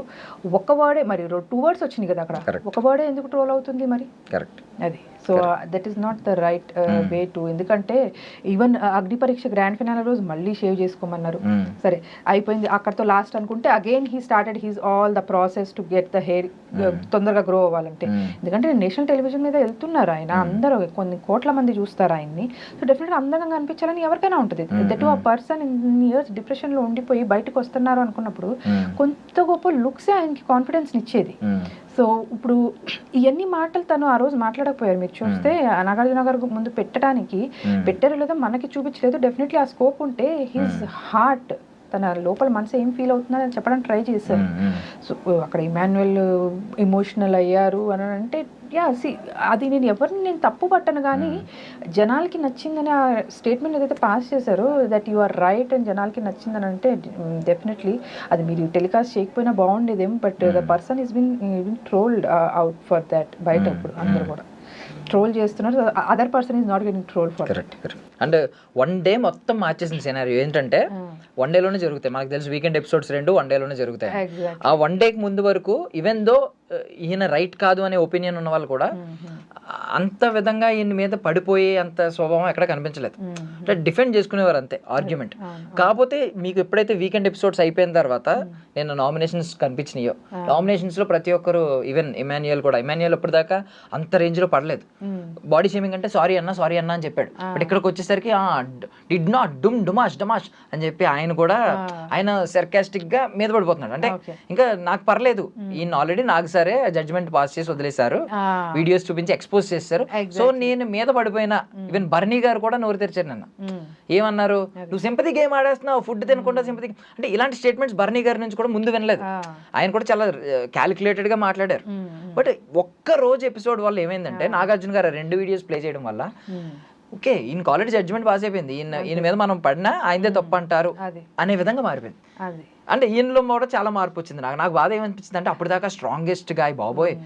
ఒక వర్డే, మరి 2 words వచ్చినాయి కదా అక్కడ, ఒక వర్డే ఎందుకు ట్రోల్ అవుతుంది మరి? కరెక్ట్ అది. So that is not the right way to. ఎందుకంటే ఈవెన్ అగ్ని పరీక్ష గ్రాండ్ ఫినాలే రోజు మళ్ళీ షేవ్ చేసుకోమన్నారు, సరే అయిపోయింది అక్కడతో లాస్ట్ అనుకుంటే again he started he's all the process to get the hair తొందరగా గ్రో అవ్వాలంటే. ఎందుకంటే నేషనల్ టెలివిజన్ మీద వెళ్తున్నారు ఆయన, అందరూ కొన్ని కోట్ల మంది చూస్తారు ఆయన్ని. సో డెఫినెట్గా అందంగా కనిపించాలని ఎవరికైనా ఉంటుంది. దట్ ఆ పర్సన్ ఇన్ ఇయర్స్ డిప్రెషన్లో ఉండిపోయి బయటకు వస్తున్నారు అనుకున్నప్పుడు కొంత గొప్ప లుక్సే ఆయనకి కాన్ఫిడెన్స్ ఇచ్చేది. సో ఇప్పుడు ఇవన్నీ మాటలు తను ఆ రోజు మాట్లాడకపోయారు. మీరు చూస్తే నాగార్జున గారు ముందు పెట్టారో లేదో మనకి చూపించలేదు. డెఫినెట్లీ ఆ స్కోప్ ఉంటే హిజ్ హార్ట్, తన లోపల మనసు ఏం ఫీల్ అవుతుందని చెప్పడానికి ట్రై చేశారు. సో అక్కడ ఇమాన్యుయల్ ఎమోషనల్ అయ్యారు అని అంటే అది నేను తప్పు పట్టను, కానీ జనాలకి నచ్చిందని ఆ స్టేట్మెంట్ ఏదైతే పాస్ చేశారో దట్ యు ఆర్ రైట్ అని జనాలకి నచ్చిందని అంటే డెఫినెట్లీ అది మీరు టెలికాస్ట్ చేయకపోయినా బాగుండేదేం. But the person is been trolled out for that. బయట ఇప్పుడు అందరూ కూడా ట్రోల్ చేస్తున్నారు, other person is not getting troll for. Correct. And one day మొత్తం మార్చేసిన సినారియో ఏంటంటే వన్ డేలోనే జరుగుతాయి. మనకు తెలుసు వీకెండ్ ఎపిసోడ్స్ 2 వన్ డేలోనే జరుగుతాయి. ఆ వన్ డేకి ముందు వరకు ఈవెన్ దో ఈయన రైట్ కాదు అనే ఒపీనియన్ ఉన్న వాళ్ళు కూడా అంత విధంగా ఈయన మీద పడిపోయే అంత స్వభావం ఎక్కడ కనిపించలేదు. అంటే డిఫెండ్ చేసుకునేవారు అంతే ఆర్గ్యుమెంట్. కాకపోతే మీకు ఎప్పుడైతే వీకెండ్ ఎపిసోడ్స్ అయిపోయిన తర్వాత నేను నామినేషన్స్ కనిపించినాయో, నామినేషన్స్ లో ప్రతి ఒక్కరు ఈవెన్ ఇమాన్యుయల్ ఇప్పటిదాకా అంత రేంజ్ లో పడలేదు. బాడీ షేమింగ్ అంటే సారీ అన్న అని చెప్పాడు. బట్ ఇక్కడికి వచ్చేసరికి డిడ్ నాట్ డమాష్ అని చెప్పి ఆయన కూడా ఆయన సర్కాస్టిక్ గా మీద పడిపోతున్నాడు. అంటే ఇంకా నాకు పర్లేదు, ఈయన ఆల్రెడీ నాకు సరే జడ్జ్మెంట్ పాస్ చేసి వదిలేశారు, వీడియోస్ చూపించి ఎక్స్పోజ్ చేశారు, సో నేను మీద పడిపోయినా. ఈవెన్ బర్నీ గారు కూడా నోరు తెరిచారు నిన్న. ఏమన్నారు, నువ్వు సింపతి గేమ్ ఆడేస్తున్నావు, ఫుడ్ తినకుండా సింపతి. అంటే ఇలాంటి స్టేట్మెంట్స్ బర్నీ గారి నుంచి కూడా ముందు వినలేదు. ఆయన కూడా చాలా క్యాలిక్యులేటెడ్ గా మాట్లాడారు. బట్ ఒక్క రోజు ఎపిసోడ్ వల్ల ఏమైందంటే నాగార్జున గారు 2 వీడియోస్ ప్లే చేయడం వల్ల ఓకే ఈయనకి ఆల్రెడీ జడ్జ్మెంట్ పాస్ అయిపోయింది, ఈయన మీద మనం పడినా ఆయనదే తప్పు అంటారు అనే విధంగా మారిపోయింది. అంటే ఈయనలో కూడా చాలా మార్పు వచ్చింది. నాకు బాధ ఏమనిపించింది అంటే అప్పుడు దాకా స్ట్రాంగెస్ట్ గాయ్ బాబోయ్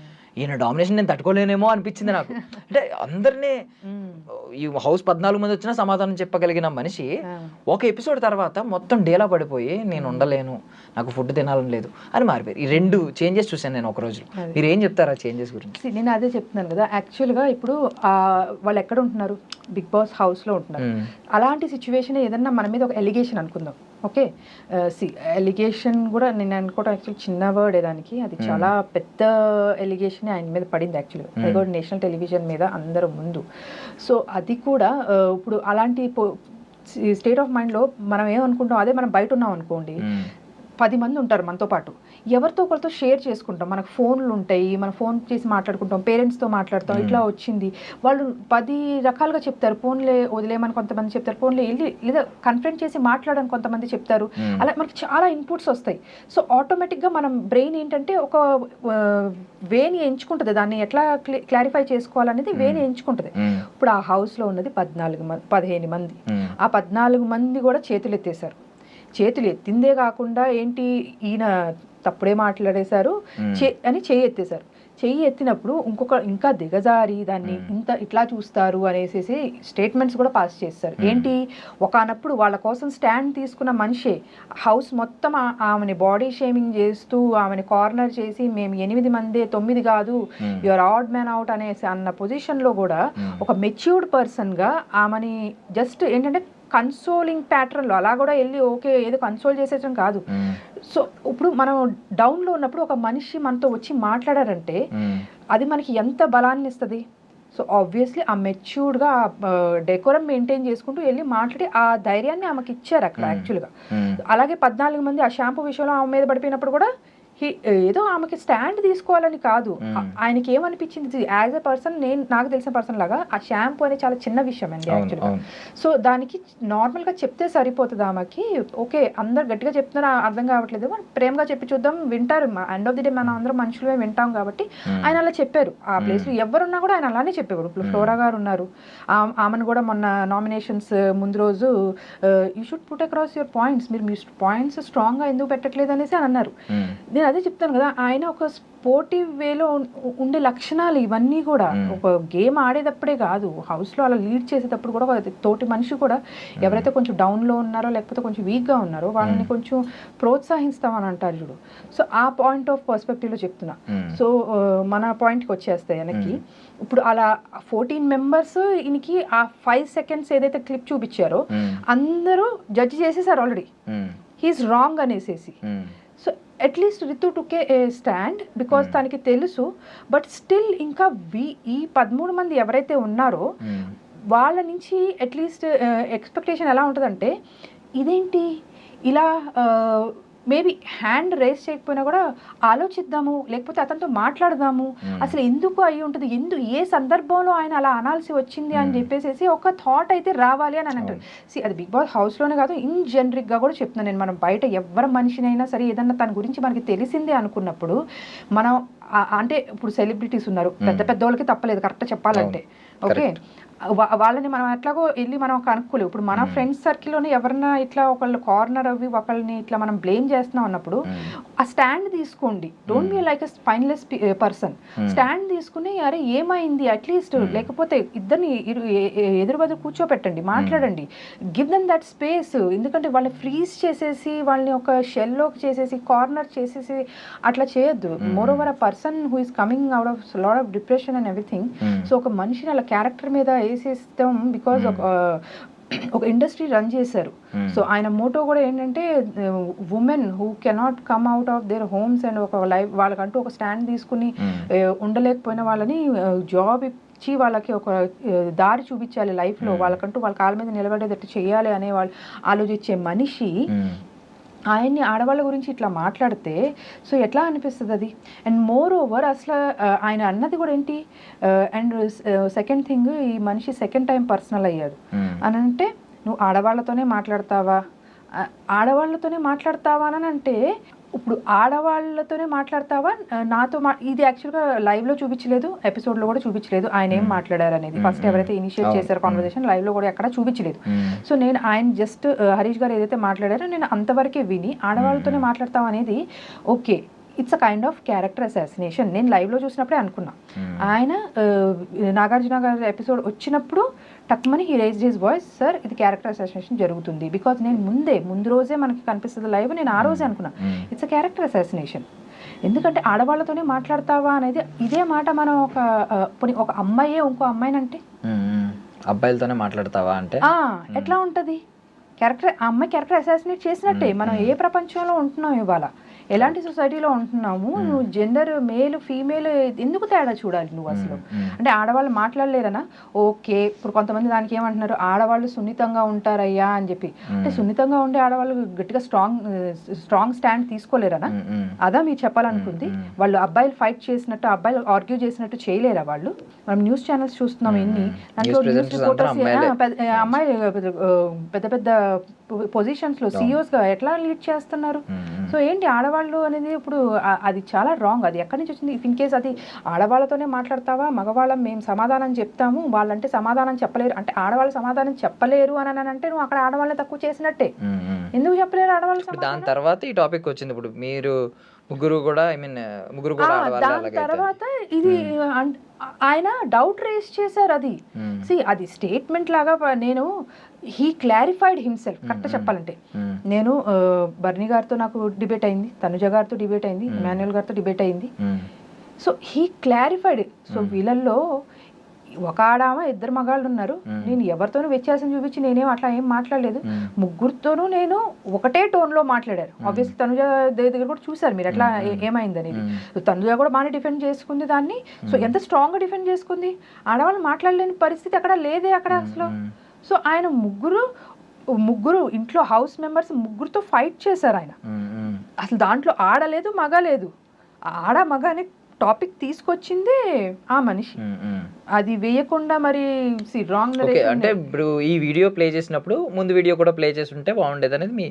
ఈయన డామినేషన్ నేను తట్టుకోలేనేమో అనిపించింది నాకు. అంటే అందరినీ ఈ హౌస్ 14 మంది వచ్చినా సమాధానం చెప్పగలిగిన మనిషి ఒక ఎపిసోడ్ తర్వాత మొత్తం డేలా పడిపోయి నేను ఉండలేను, నాకు ఫుడ్ తినాలని లేదు అని మారిపోయారు. ఈ 2 చేంజెస్ చూసాను నేను ఒక రోజు. మీరు ఏం చెప్తారా చేంజెస్ గురించి? నేను అదే చెప్తున్నాను కదా, యాక్చువల్గా ఇప్పుడు వాళ్ళు ఎక్కడ ఉంటున్నారు, బిగ్ బాస్ హౌస్లో ఉంటున్నారు. అలాంటి సిచ్యువేషన్ ఏదన్నా మన మీద ఒక ఎలిగేషన్ అనుకుందాం, ఓకే ఎలిగేషన్ కూడా నేను అనుకోవడం యాక్చువల్లీ చిన్న వర్డ్ దానికి, అది చాలా పెద్ద ఎలిగేషన్ ఆయన మీద పడింది యాక్చువల్గా. అది కూడా నేషనల్ టెలివిజన్ మీద అందరూ ముందు. సో అది కూడా ఇప్పుడు అలాంటి స్టేట్ ఆఫ్ మైండ్లో మనం ఏమనుకుంటాం, అదే మనం బయట ఉన్నాం అనుకోండి, 10 మంది ఉంటారు మనతో పాటు, ఎవరితో ఒకరితో షేర్ చేసుకుంటాం, మనకు ఫోన్లు ఉంటాయి, మనం ఫోన్ చేసి మాట్లాడుకుంటాం, పేరెంట్స్తో మాట్లాడతాం, ఇట్లా వచ్చింది వాళ్ళు 10 రకాలుగా చెప్తారు. ఫోన్లే వదిలేమని కొంతమంది చెప్తారు, ఫోన్లే వెళ్ళి లేదా కన్ఫరెన్స్ చేసి మాట్లాడని కొంతమంది చెప్తారు. అలా మనకి చాలా ఇన్పుట్స్ వస్తాయి. సో ఆటోమేటిక్గా మనం బ్రెయిన్ ఏంటంటే ఒక వేని ఎంచుకుంటుంది, దాన్ని ఎట్లా క్లారిఫై చేసుకోవాలనేది వేని ఎంచుకుంటుంది. ఇప్పుడు ఆ హౌస్లో ఉన్నది 15 మంది. ఆ 14 మంది కూడా చేతులు ఎత్తేసారు. చేతులు ఎత్తిందే కాకుండా ఏంటి ఈయన తప్పుడే మాట్లాడేశారు అని చెయ్యి ఎత్తేశారు. చెయ్యి ఎత్తినప్పుడు ఇంకా దిగజారి దాన్ని ఇట్లా చూస్తారు అనేసి స్టేట్మెంట్స్ కూడా పాస్ చేస్తారు. ఏంటి ఒకనప్పుడు వాళ్ళ కోసం స్టాండ్ తీసుకున్న మనిషే హౌస్ మొత్తం ఆమెని బాడీ షేమింగ్ చేస్తూ ఆమెని కార్నర్ చేసి మేము 8 మందే 9 కాదు యువర్ ఆడ్ మ్యాన్ అవుట్ అనేసి అన్న పొజిషన్లో కూడా ఒక మెచ్యూర్డ్ పర్సన్గా ఆమెని జస్ట్ ఏంటంటే కన్సోలింగ్ ప్యాటర్న్లో అలా కూడా వెళ్ళి ఓకే ఏదో కన్సోల్ చేసేయడం కాదు. సో ఇప్పుడు మనం డౌన్లో ఉన్నప్పుడు ఒక మనిషి మనతో వచ్చి మాట్లాడారంటే అది మనకి ఎంత బలాన్ని ఇస్తుంది. సో ఆబ్వియస్లీ ఆ మెచ్యూర్డ్గా డెకోరం మెయింటైన్ చేసుకుంటూ వెళ్ళి మాట్లాడి ఆ ధైర్యాన్ని ఆమెకి ఇచ్చారు అక్కడ యాక్చువల్గా. అలాగే 14 మంది ఆ షాంపూ విషయంలో ఆమె మీద పడిపోయినప్పుడు కూడా ఏదో ఆమెకి స్టాండ్ తీసుకోవాలని కాదు, ఆయనకి ఏమనిపించింది యాజ్ ఎ పర్సన్, నాకు తెలిసిన పర్సన్ లాగా ఆ షాంపూ అనేది చాలా చిన్న విషయం అండి యాక్చువల్గా. సో దానికి నార్మల్గా చెప్తే సరిపోతుంది ఆమెకి. ఓకే అందరు గట్టిగా చెప్తున్నా అర్థం కావట్లేదు, ప్రేమగా చెప్పి చూద్దాం వింటారు, ఎండ్ ఆఫ్ ది డే మనం అందరం మనుషులమే వింటాం కాబట్టి ఆయన అలా చెప్పారు. ఆ ప్లేస్లో ఎవరున్నా కూడా ఆయన అలానే చెప్పేవారు. ఇప్పుడు ఫ్లోరా గారు ఉన్నారు, ఆమెను కూడా మొన్న నామినేషన్స్ ముందు రోజు you should put across your points, మీరు మీ పాయింట్స్ స్ట్రాంగ్గా ఎందుకు పెట్టట్లేదు అనేసి అని అన్నారు. నేను అదే చెప్తాను కదా, ఆయన ఒక స్పోర్టివ్ వేలో ఉండే లక్షణాలు ఇవన్నీ కూడా ఒక గేమ్ ఆడేటప్పుడే కాదు, హౌస్లో అలా లీడ్ చేసేటప్పుడు కూడా తోటి మనిషి కూడా ఎవరైతే కొంచెం డౌన్లో ఉన్నారో లేకపోతే కొంచెం వీక్గా ఉన్నారో వాళ్ళని కొంచెం ప్రోత్సహిస్తామని అంటారు చూడు. సో ఆ పాయింట్ ఆఫ్ పర్స్పెక్టివ్లో చెప్తున్నా. సో మన పాయింట్కి వచ్చేస్తాయి వెనక్కి. ఇప్పుడు అలా 14 మెంబర్స్ ఈయనకి ఆ 5 సెకండ్స్ ఏదైతే క్లిప్ చూపించారో అందరూ జడ్జి చేసేసారు ఆల్రెడీ, హీఈస్ రాంగ్ అనేసేసి. So at least Rithu took a stand because తనకి తెలుసు. బట్ స్టిల్ ఇంకా ఈ 13 మంది ఎవరైతే ఉన్నారో వాళ్ళ నుంచి అట్లీస్ట్ ఎక్స్పెక్టేషన్ ఎలా ఉంటుందంటే ఇదేంటి ఇలా మేబీ హ్యాండ్ రేస్ చేయకపోయినా కూడా ఆలోచిద్దాము, లేకపోతే అతనితో మాట్లాడదాము, అసలు ఎందుకు అయి ఉంటుంది, ఏ సందర్భంలో ఆయన అలా అనాల్సి వచ్చింది అని చెప్పేసి ఒక థాట్ అయితే రావాలి అని అంటారు. అది బిగ్ బాస్ హౌస్లోనే కాదు ఇన్ జనరిక్గా కూడా చెప్తున్నాను నేను. మనం బయట ఎవరి మనిషినైనా సరే ఏదన్నా తన గురించి మనకి తెలిసిందే అనుకున్నప్పుడు మనం అంటే ఇప్పుడు సెలబ్రిటీస్ ఉన్నారు, పెద్ద పెద్ద వాళ్ళకి తప్పలేదు కరెక్ట్గా చెప్పాలంటే, ఓకే వాళ్ళని మనం ఎట్లాగో వెళ్ళి మనం కనుక్కోలేవు. ఇప్పుడు మన ఫ్రెండ్స్ సర్కిల్లోనే ఎవరన్నా ఇట్లా ఒకళ్ళు కార్నర్ అవి ఒకళ్ళని ఇట్లా మనం బ్లేమ్ చేస్తున్నాం అన్నప్పుడు ఆ స్టాండ్ తీసుకోండి. Don't be like a spineless person. Stand తీసుకుని అరే ఏమైంది అట్లీస్ట్, లేకపోతే ఇద్దరిని ఎదురు బదురు కూర్చోపెట్టండి, మాట్లాడండి, గివ్ దెమ్ దట్ స్పేస్. ఎందుకంటే వాళ్ళని ఫ్రీజ్ చేసేసి వాళ్ళని ఒక షెల్లోకి చేసేసి కార్నర్ చేసేసి అట్లా చేయొద్దు. More over a person who is coming out of lot of depression and everything. So ఒక మనిషిని అలా క్యారెక్టర్ మీద వేసేస్తాం బికాజ్ ఒక ఇండస్ట్రీ రన్ చేశారు. సో ఆయన మోటో కూడా ఏంటంటే women who cannot come out of their homes and ఒక లైఫ్ వాళ్ళకంటూ ఒక స్టాండ్ తీసుకుని ఉండలేకపోయిన వాళ్ళని జాబ్ ఇచ్చి వాళ్ళకి ఒక దారి చూపించాలి లైఫ్లో, వాళ్ళకంటూ వాళ్ళ కాళ్ళ మీద నిలబడేటట్టు చేయాలి అనే వాళ్ళు ఆలోచించే మనిషి ఆయన్ని ఆడవాళ్ళ గురించి ఇట్లా మాట్లాడితే సో ఎట్లా అనిపిస్తుంది అది? అండ్ మోర్ ఓవర్ అసలు ఆయన అన్నది కూడా ఏంటి, అండ్ సెకండ్ థింగ్, ఈ మనిషి సెకండ్ టైం పర్సనల్ అయ్యాడు అని అంటే, నువ్వు ఆడవాళ్ళతోనే మాట్లాడతావా అని అంటే, ఇప్పుడు ఆడవాళ్ళతోనే మాట్లాడతావా నాతో ఇది యాక్చువల్గా లైవ్లో చూపించలేదు, ఎపిసోడ్లో కూడా చూపించలేదు ఆయన ఏం మాట్లాడారు అనేది. ఫస్ట్ ఎవరైతే ఇనిషియేట్ చేశారో కాన్వర్సేషన్ లైవ్లో కూడా ఎక్కడ చూపించలేదు. సో నేను ఆయన జస్ట్ హరీష్ గారు ఏదైతే మాట్లాడారో నేను అంతవరకే విని ఆడవాళ్ళతోనే మాట్లాడతాం అనేది okay, it's a kind of character assassination. నేను లైవ్లో చూసినప్పుడే అనుకున్నా. ఆయన నాగార్జున గారి ఎపిసోడ్ వచ్చినప్పుడు టక్మని he raised his voice, sir ఇది క్యారెక్టర్ అసాసినేషన్ జరుగుతుంది. బికాజ్ నేను ముందు రోజే మనకి కనిపిస్తుంది లైవ్, నేను ఆ రోజే అనుకున్నా ఇట్స్ అ క్యారెక్టర్ అసాసినేషన్. ఎందుకంటే ఆడవాళ్ళతోనే మాట్లాడతావా అనేది ఇదే మాట మనం ఒక అమ్మాయే ఇంకో అమ్మాయినంటే, అబ్బాయిలతోనే మాట్లాడతావా అంటే ఎట్లా ఉంటుంది? ఆ అమ్మాయి క్యారెక్టర్ అసాసినేట్ చేసినట్టే. మనం ఏ ప్రపంచంలో ఉంటున్నాం ఇవాళ, ఎలాంటి సొసైటీలో ఉంటున్నాము, నువ్వు జెండర్ మేల్ ఫీమేల్ ఎందుకు తేడా చూడాలి నువ్వు అసలు? అంటే ఆడవాళ్ళు మాట్లాడలేరనా? ఓకే, ఇప్పుడు కొంతమంది దానికి ఏమంటున్నారు, ఆడవాళ్ళు సున్నితంగా ఉంటారయ్యా అని చెప్పి. అంటే సున్నితంగా ఉండే ఆడవాళ్ళు గట్టిగా స్ట్రాంగ్ స్టాండ్ తీసుకోలేరనా? అదా మీరు చెప్పాలనుకుంది? వాళ్ళు అబ్బాయిలు ఫైట్ చేసినట్టు, అబ్బాయిలు ఆర్గ్యూ చేసినట్టు చేయలేరా వాళ్ళు? మనం న్యూస్ ఛానల్స్ చూస్తున్నాం ఎన్ని, దాంట్లో న్యూస్ రిపోర్టర్స్ అమ్మాయిలు పెద్ద పెద్ద పొజిషన్స్ లో CEOs గా ఎట్లా లీడ్ చేస్తున్నారు? సో ఏంటి ఆడవాళ్ళు అనేది ఇప్పుడు అది చాలా రాంగ్. అది ఎక్కడి నుంచి వచ్చింది? ఇన్ కేస్ అది ఆడవాళ్ళతోనే మాట్లాడతావా, మగవాళ్ళం మేము సమాధానం చెప్తాము, వాళ్ళంటే సమాధానం చెప్పలేరు అంటే, ఆడవాళ్ళు సమాధానం చెప్పలేరు అని అంటే నువ్వు అక్కడ ఆడవాళ్ళని తక్కువ చేసినట్టే. ఎందుకు చెప్పలేరు ఆడవాళ్ళు? దాని తర్వాత ఈ టాపిక్ వచ్చింది. ఇప్పుడు మీరు ముగ్గురు కూడా దాని తర్వాత ఇది ఆయన డౌట్ రేస్ చేశారు. అది స్టేట్మెంట్ లాగా నేను హీ క్లారిఫైడ్ హిమ్సెల్ఫ్. కరెక్ట్ చెప్పాలంటే నేను బర్నీ గారితో నాకు డిబేట్ అయింది, తనుజ గారితో డిబేట్ అయింది, ఇమాన్యుయల్ గారితో డిబేట్ అయింది. So he clarified. సో వీళ్ళల్లో ఒక ఆడామ, ఇద్దరు మగాళ్ళు ఉన్నారు. నేను ఎవరితోనూ వ్యత్యాసం చూపించి నేనేం అట్లా ఏం మాట్లాడలేదు. ముగ్గురితోనూ నేను ఒకటే టోన్ లో మాట్లాడారు. ఆబ్వియస్లీ తనుజ దగ్గర కూడా చూసారు మీరు ఎట్లా ఏమైంది అనేది. తనుజ కూడా బాగానే డిఫెండ్ చేసుకుంది దాన్ని. సో ఎంత స్ట్రాంగ్ గా డిఫెండ్ చేసుకుంది. ఆడవాళ్ళు మాట్లాడలేని పరిస్థితి అక్కడ లేదే అక్కడ అసలు. సో ఆయన ముగ్గురు ఇంట్లో హౌస్ మెంబర్స్ ముగ్గురుతో ఫైట్ చేశారు ఆయన. అసలు దాంట్లో ఆడలేదు మగ లేదు. ఆడ మగ అనే టాపిక్ తీసుకొచ్చింది ఆ మనిషి. అది వేయకుండా మరి రాంగ్. అంటే ఇప్పుడు ఈ వీడియో ప్లే చేసినప్పుడు ముందు వీడియో కూడా ప్లే చేసి ఉంటే బాగుండేది అనేది మీ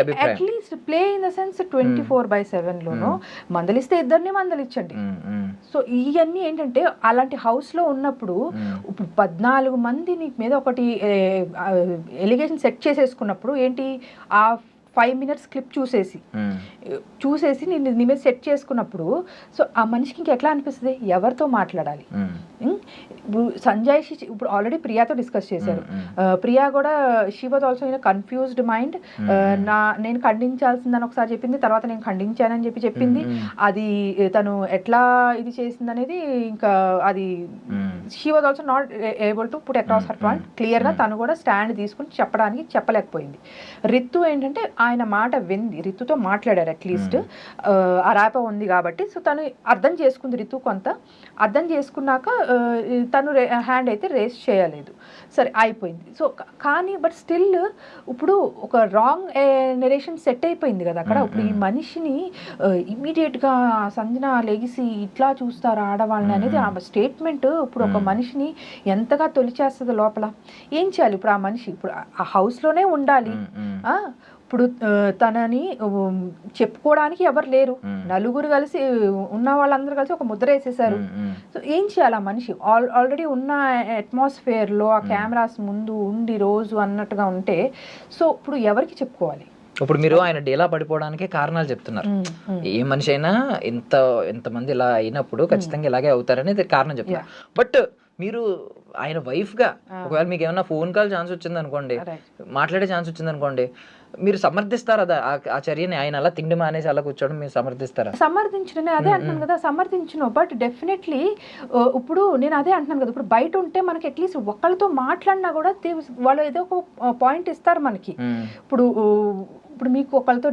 అభిప్రాయం? At least play in the sense 24/7 లోనో మందలిస్తే ఇద్దరిని మందలిచ్చండి. సో ఇవన్నీ ఏంటంటే అలాంటి హౌస్ లో ఉన్నప్పుడు ఇప్పుడు 14 మంది నీ మీద ఒకటి ఎలిగేషన్ సెట్ చేసేసుకున్నప్పుడు ఏంటి, ఆ 5 minutes క్లిప్ చూసేసి నేను నీ మీద సెట్ చేసుకున్నప్పుడు సో ఆ మనిషికి ఇంకా ఎట్లా అనిపిస్తుంది, ఎవరితో మాట్లాడాలి? ఇప్పుడు సంజయ్ ఇప్పుడు ఆల్రెడీ ప్రియాతో డిస్కస్ చేశారు. ప్రియా కూడా she was also in confused mind. నేను ఖండించాల్సిందని ఒకసారి చెప్పింది, తర్వాత నేను ఖండించానని చెప్పింది. అది తను ఎట్లా ఇది చేసింది అనేది ఇంకా అది she was also not able to put across her point క్లియర్గా. తను కూడా స్టాండ్ తీసుకుని చెప్పలేకపోయింది. రితు ఏంటంటే ఆయన మాట వింది, రితుతో మాట్లాడారు అట్లీస్ట్. అరాప ఉంది కాబట్టి సో తను అర్థం చేసుకుంది. రితు కొంత అర్థం చేసుకున్నాక తను హ్యాండ్ అయితే రేస్ చేయలేదు, సరే అయిపోయింది. సో కానీ బట్ స్టిల్ ఇప్పుడు ఒక రాంగ్ నెరేషన్ సెట్ అయిపోయింది కదా అక్కడ. ఇప్పుడు ఈ మనిషిని ఇమీడియట్గా సంజన లెగిసి ఇట్లా చూస్తారు ఆడవాళ్ళని అనేది ఆ స్టేట్మెంట్ ఇప్పుడు ఒక మనిషిని ఎంతగా తొలిచేస్తుంది లోపల. ఏం చేయాలి ఇప్పుడు ఆ మనిషి? ఇప్పుడు ఆ హౌస్లోనే ఉండాలి. ఇప్పుడు తనని చెప్పుకోవడానికి ఎవరు లేరు, నలుగురు కలిసి ఉన్న వాళ్ళందరూ కలిసి ఒక ముద్ర వేసేసారు. సో ఏం చేయాలి ఆ మనిషి? ఆల్రెడీ ఉన్న అట్మాస్ఫియర్లో ఆ కెమెరాస్ ముందు ఉండి రోజు అన్నట్టుగా ఉంటే సో ఇప్పుడు ఎవరికి చెప్పుకోవాలి? ఇప్పుడు మీరు ఆయన డీలా పడిపోవడానికి కారణాలు చెప్తున్నారు. ఏ మనిషి అయినా ఎంతమంది ఇలా అయినప్పుడు ఖచ్చితంగా ఇలాగే అవుతారనేది కారణం చెప్తున్నారు. బట్ మీరు ఆయన వైఫ్గా ఒకవేళ మీకు ఏమైనా ఫోన్ కాల్ ఛాన్స్ వచ్చింది అనుకోండి, మాట్లాడే ఛాన్స్ వచ్చింది అనుకోండి, మీరు సమర్థిస్తారా ఆ చర్యని? ఆయన అలా తిండి మానేసి అలా కూర్చోవడం మీరు సమర్థిస్తారా? సమర్థించడం అదే అంటున్నాను కదా, సమర్థించను. బట్ డెఫినెట్లీ ఇప్పుడు నేను అదే అంటున్నాను కదా, ఇప్పుడు బయట ఉంటే మనకి అట్లీస్ట్ ఒకళ్ళతో మాట్లాడినా కూడా వాళ్ళు ఏదో ఒక పాయింట్ ఇస్తారు మనకి. ఇప్పుడు మీకు ఒకళ్ళతో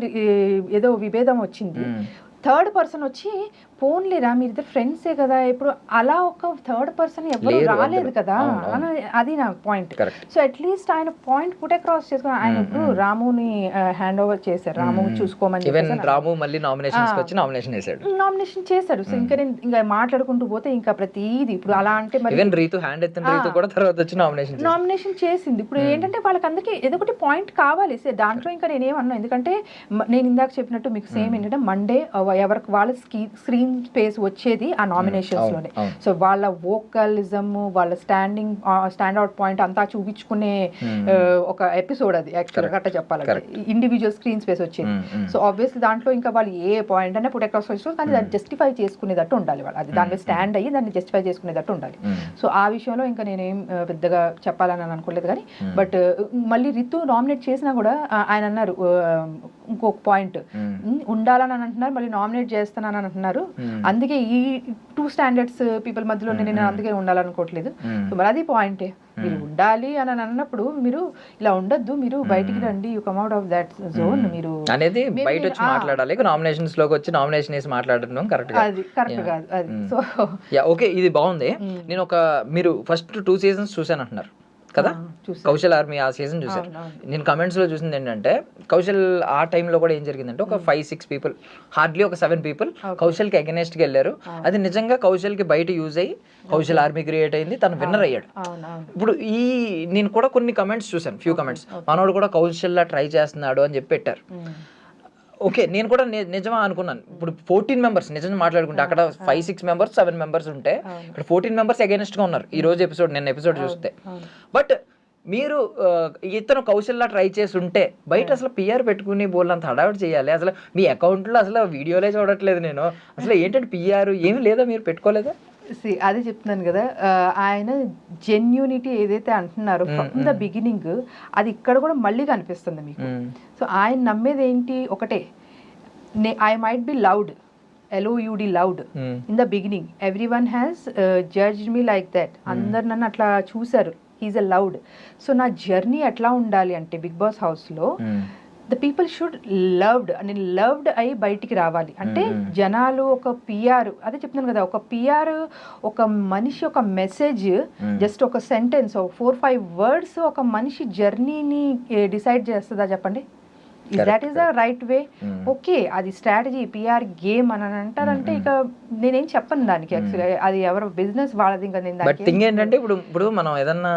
ఏదో విభేదం వచ్చింది, థర్డ్ పర్సన్ వచ్చి పోన్లేరా మీరు ఇద్దరు ఫ్రెండ్సే కదా, ఇప్పుడు అలా ఒక థర్డ్ పర్సన్ ఎవరు రాలేదు కదా అది నా పాయింట్. సో అట్లీస్ట్ ఆయన పాయింట్ పుట్ అక్రాస్ చేసుకుని ఆయన ఇప్పుడు రాముని హ్యాండ్ ఓవర్ చేశారు, రాము చూసుకోమని నామినేషన్ చేశాడు. సో ఇంకా నేను ఇంకా మాట్లాడుకుంటూ పోతే ఇంకా ప్రతిదీ ఇప్పుడు అలా అంటే నామినేషన్ చేసింది. ఇప్పుడు ఏంటంటే వాళ్ళకందరికీ ఏదో ఒకటి పాయింట్ కావాలి దాంట్లో. ఇంకా నేనేమన్నా, ఎందుకంటే నేను ఇందాక చెప్పినట్టు మీకు సేమ్ ఏంటంటే మండే ఎవరికి వాళ్ళ స్క్రీన్ స్పేస్ వచ్చేది ఆ నామినేషన్స్ లోనే. సో వాళ్ళ వోకలిజం, వాళ్ళ స్టాండ్ అవుట్ పాయింట్ అంతా చూపించుకునే ఒక ఎపిసోడ్ అది యాక్చువల్ గా చెప్పాలంటే, ఇండివిజువల్ స్క్రీన్ స్పేస్ వచ్చేది. సో ఆబ్వియస్లీ దాంట్లో ఇంకా వాళ్ళు ఏ పాయింట్ అయినా పుట్ అక్రాస్ చేస్తారు, కానీ దాన్ని జస్టిఫై చేసుకునేటట్టు ఉండాలి వాళ్ళు, అది దాని మీద స్టాండ్ అయ్యి దాన్ని జస్టిఫై చేసుకునేటట్టు ఉండాలి. సో ఆ విషయంలో ఇంకా నేనేం పెద్దగా చెప్పాలని అనుకోలేదు. కానీ బట్ మళ్ళీ రితు నామినేట్ చేసినా కూడా ఆయన అన్నారు ఇంకొక పాయింట్, ఉండాలని అంటున్నారు మళ్ళీ నామినేట్ చేస్తానని అంటున్నారు, అందుకే ఈ 2 స్టాండర్డ్స్ పీపుల్ మధ్యలో నేను అందుకే ఉండాలనుకోవట్లేదు. సో మరి అది పాయింటే, మీరు ఉండాలి అని అన్నప్పుడు మీరు ఇలా ఉండొద్దు, మీరు బయటికి రండి, you come out of that zone మీరు అనేది బయట వచ్చి మాట్లాడాలి. నామినేషన్స్ లోకి వచ్చి నామినేషన్ వేసి మాట్లాడడం కరెక్ట్ కాదు అది. సో ఓకే, ఇది బాగుంది. నేను మీరు ఫస్ట్ 2 సీజన్స్ చూసాను అంటున్నారు కదా, కౌశల్ ఆర్మీ ఆ సీజన్ చూసారు. నేను కమెంట్స్ లో చూసింది ఏంటంటే కౌశల్ ఆ టైంలో కూడా ఏం జరిగిందంటే ఒక 5-6 పీపుల్, హార్డ్లీ ఒక 7 పీపుల్ కౌశల్ కి అగెనెస్ట్ కి వెళ్ళారు. అది నిజంగా కౌశల్ కి బయట యూజ్ అయ్యి కౌశల్ ఆర్మీ క్రియేట్ అయింది, తను విన్నర్ అయ్యాడు. ఇప్పుడు నేను కూడా కొన్ని కమెంట్స్ చూసాను, ఫ్యూ కమెంట్స్, మనోడు కూడా కౌశల్ లా ట్రై చేస్తున్నాడు అని చెప్పి పెట్టారు. ఓకే, నేను కూడా నిజమా అనుకున్నాను. ఇప్పుడు 14 మెంబర్స్ నిజంగా మాట్లాడుకుంటే అక్కడ 5-6 మెంబర్స్ 7 మెంబర్స్ ఉంటే ఇక్కడ 14 మెంబర్స్ అగైనెస్ట్ గా ఉన్నారు ఈ రోజు ఎపిసోడ్, నిన్న ఎపిసోడ్ చూస్తే. బట్ మీరు ఇతను కౌశల్లా ట్రై చేసి ఉంటే బయట అసలు పిఆర్ పెట్టుకుని బోల్నంత హడావిడి చేయాలి. అసలు మీ అకౌంట్లో అసలు వీడియోలే చూడట్లేదు నేను, అసలు ఏంటంటే పిఆర్ ఏమి లేదా, మీరు పెట్టుకోలేదా? అదే చెప్తున్నాను కదా, ఆయన జెన్యూనిటీ ఏదైతే అంటున్నారో ఫ్రమ్ ద బిగినింగ్ అది ఇక్కడ కూడా మళ్ళీ కనిపిస్తుంది మీకు. సో ఆయన నమ్మేది ఏంటి, ఒకటే, I might be loud, LOUD loud in the beginning, everyone has judged me like that, అందరు నన్ను అట్లా చూశారు, హీఈస్ ఎ లౌడ్. సో నా జర్నీ ఎట్లా ఉండాలి అంటే బిగ్ బాస్ హౌస్లో ద పీపుల్ షుడ్ లవ్డ్, నేను లవ్డ్ అయి బయటికి రావాలి. అంటే జనాలు ఒక పిఆర్, అదే చెప్తున్నాను కదా, ఒక పిఆర్ ఒక మనిషి ఒక మెసేజ్ జస్ట్ ఒక సెంటెన్స్ 4-5 వర్డ్స్ ఒక మనిషి జర్నీని డిసైడ్ చేస్తుందా చెప్పండి? That is the right way. Okay, అది స్ట్రాటజీ, పిఆర్ గేమ్ అని అంటారంటే ఇక నేనేం చెప్పను దానికి. యాక్చువల్లీ అది ఎవరు బిజినెస్ వాళ్ళది. ఇంకా నేను బట్ థింగ్ ఏంటంటే ఇప్పుడు మనం ఏదన్నా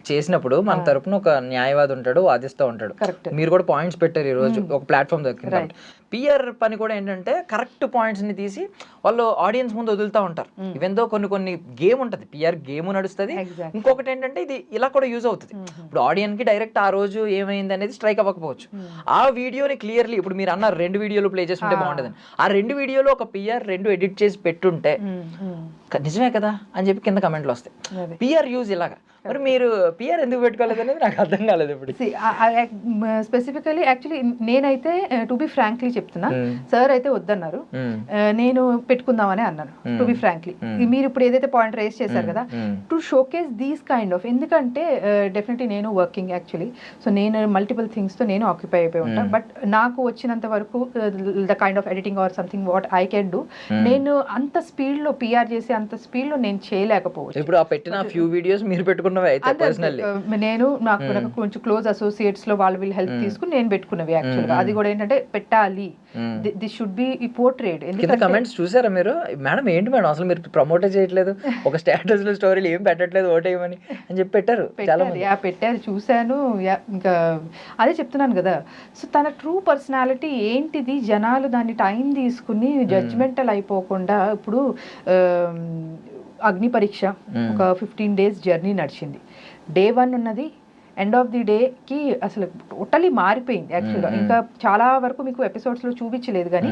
చేసినప్పుడు మన తరపున ఒక న్యాయవాది ఉంటాడు, వాదిస్తూ ఉంటాడు. మీరు కూడా పాయింట్స్ పెట్టారు ఈ రోజు ఒక ప్లాట్ఫామ్ దొరికింది. పిఆర్ పని కూడా ఏంటంటే కరెక్ట్ పాయింట్స్ ని తీసి వాళ్ళు ఆడియన్స్ ముందు వదులుతూ ఉంటారు. ఇవెందో కొన్ని గేమ్ ఉంటుంది, పిఆర్ గేమ్ నడుస్తుంది. ఇంకొకటి ఏంటంటే ఇది ఇలా కూడా యూజ్ అవుతుంది. ఇప్పుడు ఆడియన్స్ కి డైరెక్ట్ ఆ రోజు ఏమైంది అనేది స్ట్రైక్ అవ్వకపోవచ్చు. ఆ వీడియోని క్లియర్లీ ఇప్పుడు మీరు అన్నారు 2 వీడియోలు ప్లే చేస్తుంటే బాగుంటుంది, ఆ 2 వీడియోలు ఒక పిఆర్ 2 ఎడిట్ చేసి పెట్టుంటే నిజమే కదా అని చెప్పి కింద కమెంట్లు వస్తాయి. పిఆర్ యూజ్ ఇలాగా, మరి మీరు పిఆర్ ఎందుకు పెట్టుకోలేదు అనేది నాకు అర్థం కాలేదు. ఇప్పుడు స్పెసిఫికలీ యాక్చువల్లీ నేనైతే టు బి ఫ్రాంక్లీ చెప్తున్నా, సార్ అయితే వద్దన్నారు, నేను పెట్టుకుందామని అన్నాను. టు బి ఫ్రాంక్లీ మీరు ఇప్పుడు ఏదైతే పాయింట్ రేస్ చేశారు కదా, to showcase these kind of, ఎందుకంటే డెఫినెట్లీ నేను వర్కింగ్ యాక్చువల్లీ, సో నేను మల్టిపుల్ థింగ్స్ తో నేను ఆక్యుపై అయిపోయి ఉంటాను. బట్ నాకు వచ్చినంత వరకు the kind of editing or something what I can do, నేను అంత స్పీడ్ లో పిఆర్ చేసి అంత స్పీడ్ లో నేను చేయలేకపోవచ్చు. ఇప్పుడు ఆ పెట్టిన ఫ్యూ వీడియోస్ మీరు పెట్టుకున్నవి అయితే పర్సనల్లీ నేను నాకు కొంచెం క్లోజ్ అసోసియేట్స్ లో వాళ్ళు వీళ్ళు హెల్ప్ తీసుకుని నేను పెట్టుకున్నవి. యాక్చువల్గా అది కూడా ఏంటంటే పెట్టాలి, దిస్ షుడ్ బి పోర్ట్రేట్. ఎందుకంటే కమెంట్స్ చూసారా మీరు, మేడం ఏంటి మేడం అసలు మీరు ప్రమోట్ చేయట్లేదు, ఒక స్టేటస్ లో స్టోరీలు ఏం పెట్టట్లేదు ఓటేయమని అని చెప్పి పెట్టారు. పెట్టారు చూశాను. ఇంకా అదే చెప్తున్నాను కదా, సో తన ట్రూ పర్సనాలిటీ ఏంటిది, జనాలు దాన్ని టైం తీసుకుని జడ్జ్మెంటల్ అయిపోకుండా. ఇప్పుడు అగ్ని పరీక్ష ఒక 15 days జర్నీ నడిచింది. Day 1 ఉన్నది, ఎండ్ ఆఫ్ ది డేకి అసలు టోటలీ మారిపోయింది యాక్చువల్గా. ఇంకా చాలా వరకు మీకు ఎపిసోడ్స్లో చూపించలేదు కానీ,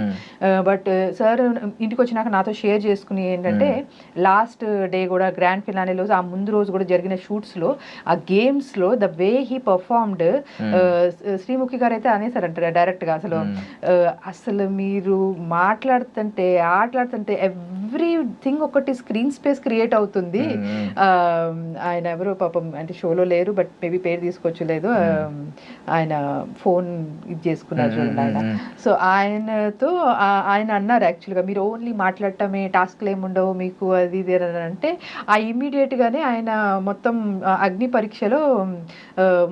బట్ సార్ ఇంటికి వచ్చినాక నాతో షేర్ చేసుకుని ఏంటంటే లాస్ట్ డే కూడా గ్రాండ్ ఫినాలేలో ఆ ముందు రోజు కూడా జరిగిన షూట్స్లో ఆ గేమ్స్లో the way he performed, Sreemukhi గారు అయితే అనేసారంటారు డైరెక్ట్గా, అసలు మీరు మాట్లాడుతుంటే ఆటలాడుతుంటే ఎవ్రీథింగ్ ఒకటి స్క్రీన్ స్పేస్ క్రియేట్ అవుతుంది. ఆయన ఎవరో పాపం అంటే షోలో లేరు, బట్ మేబీ పేరు తీసుకోవచ్చు, ఆయన ఫోన్ ఇది చేసుకున్నారు చూడండి ఆయన. సో ఆయనతో ఆయన అన్నారు యాక్చువల్గా మీరు ఓన్లీ మాట్లాడటమే, టాస్క్లు ఏముండవు మీకు అది ఇది అని అంటే, ఆ ఇమ్మీడియట్గానే ఆయన మొత్తం అగ్ని పరీక్షలో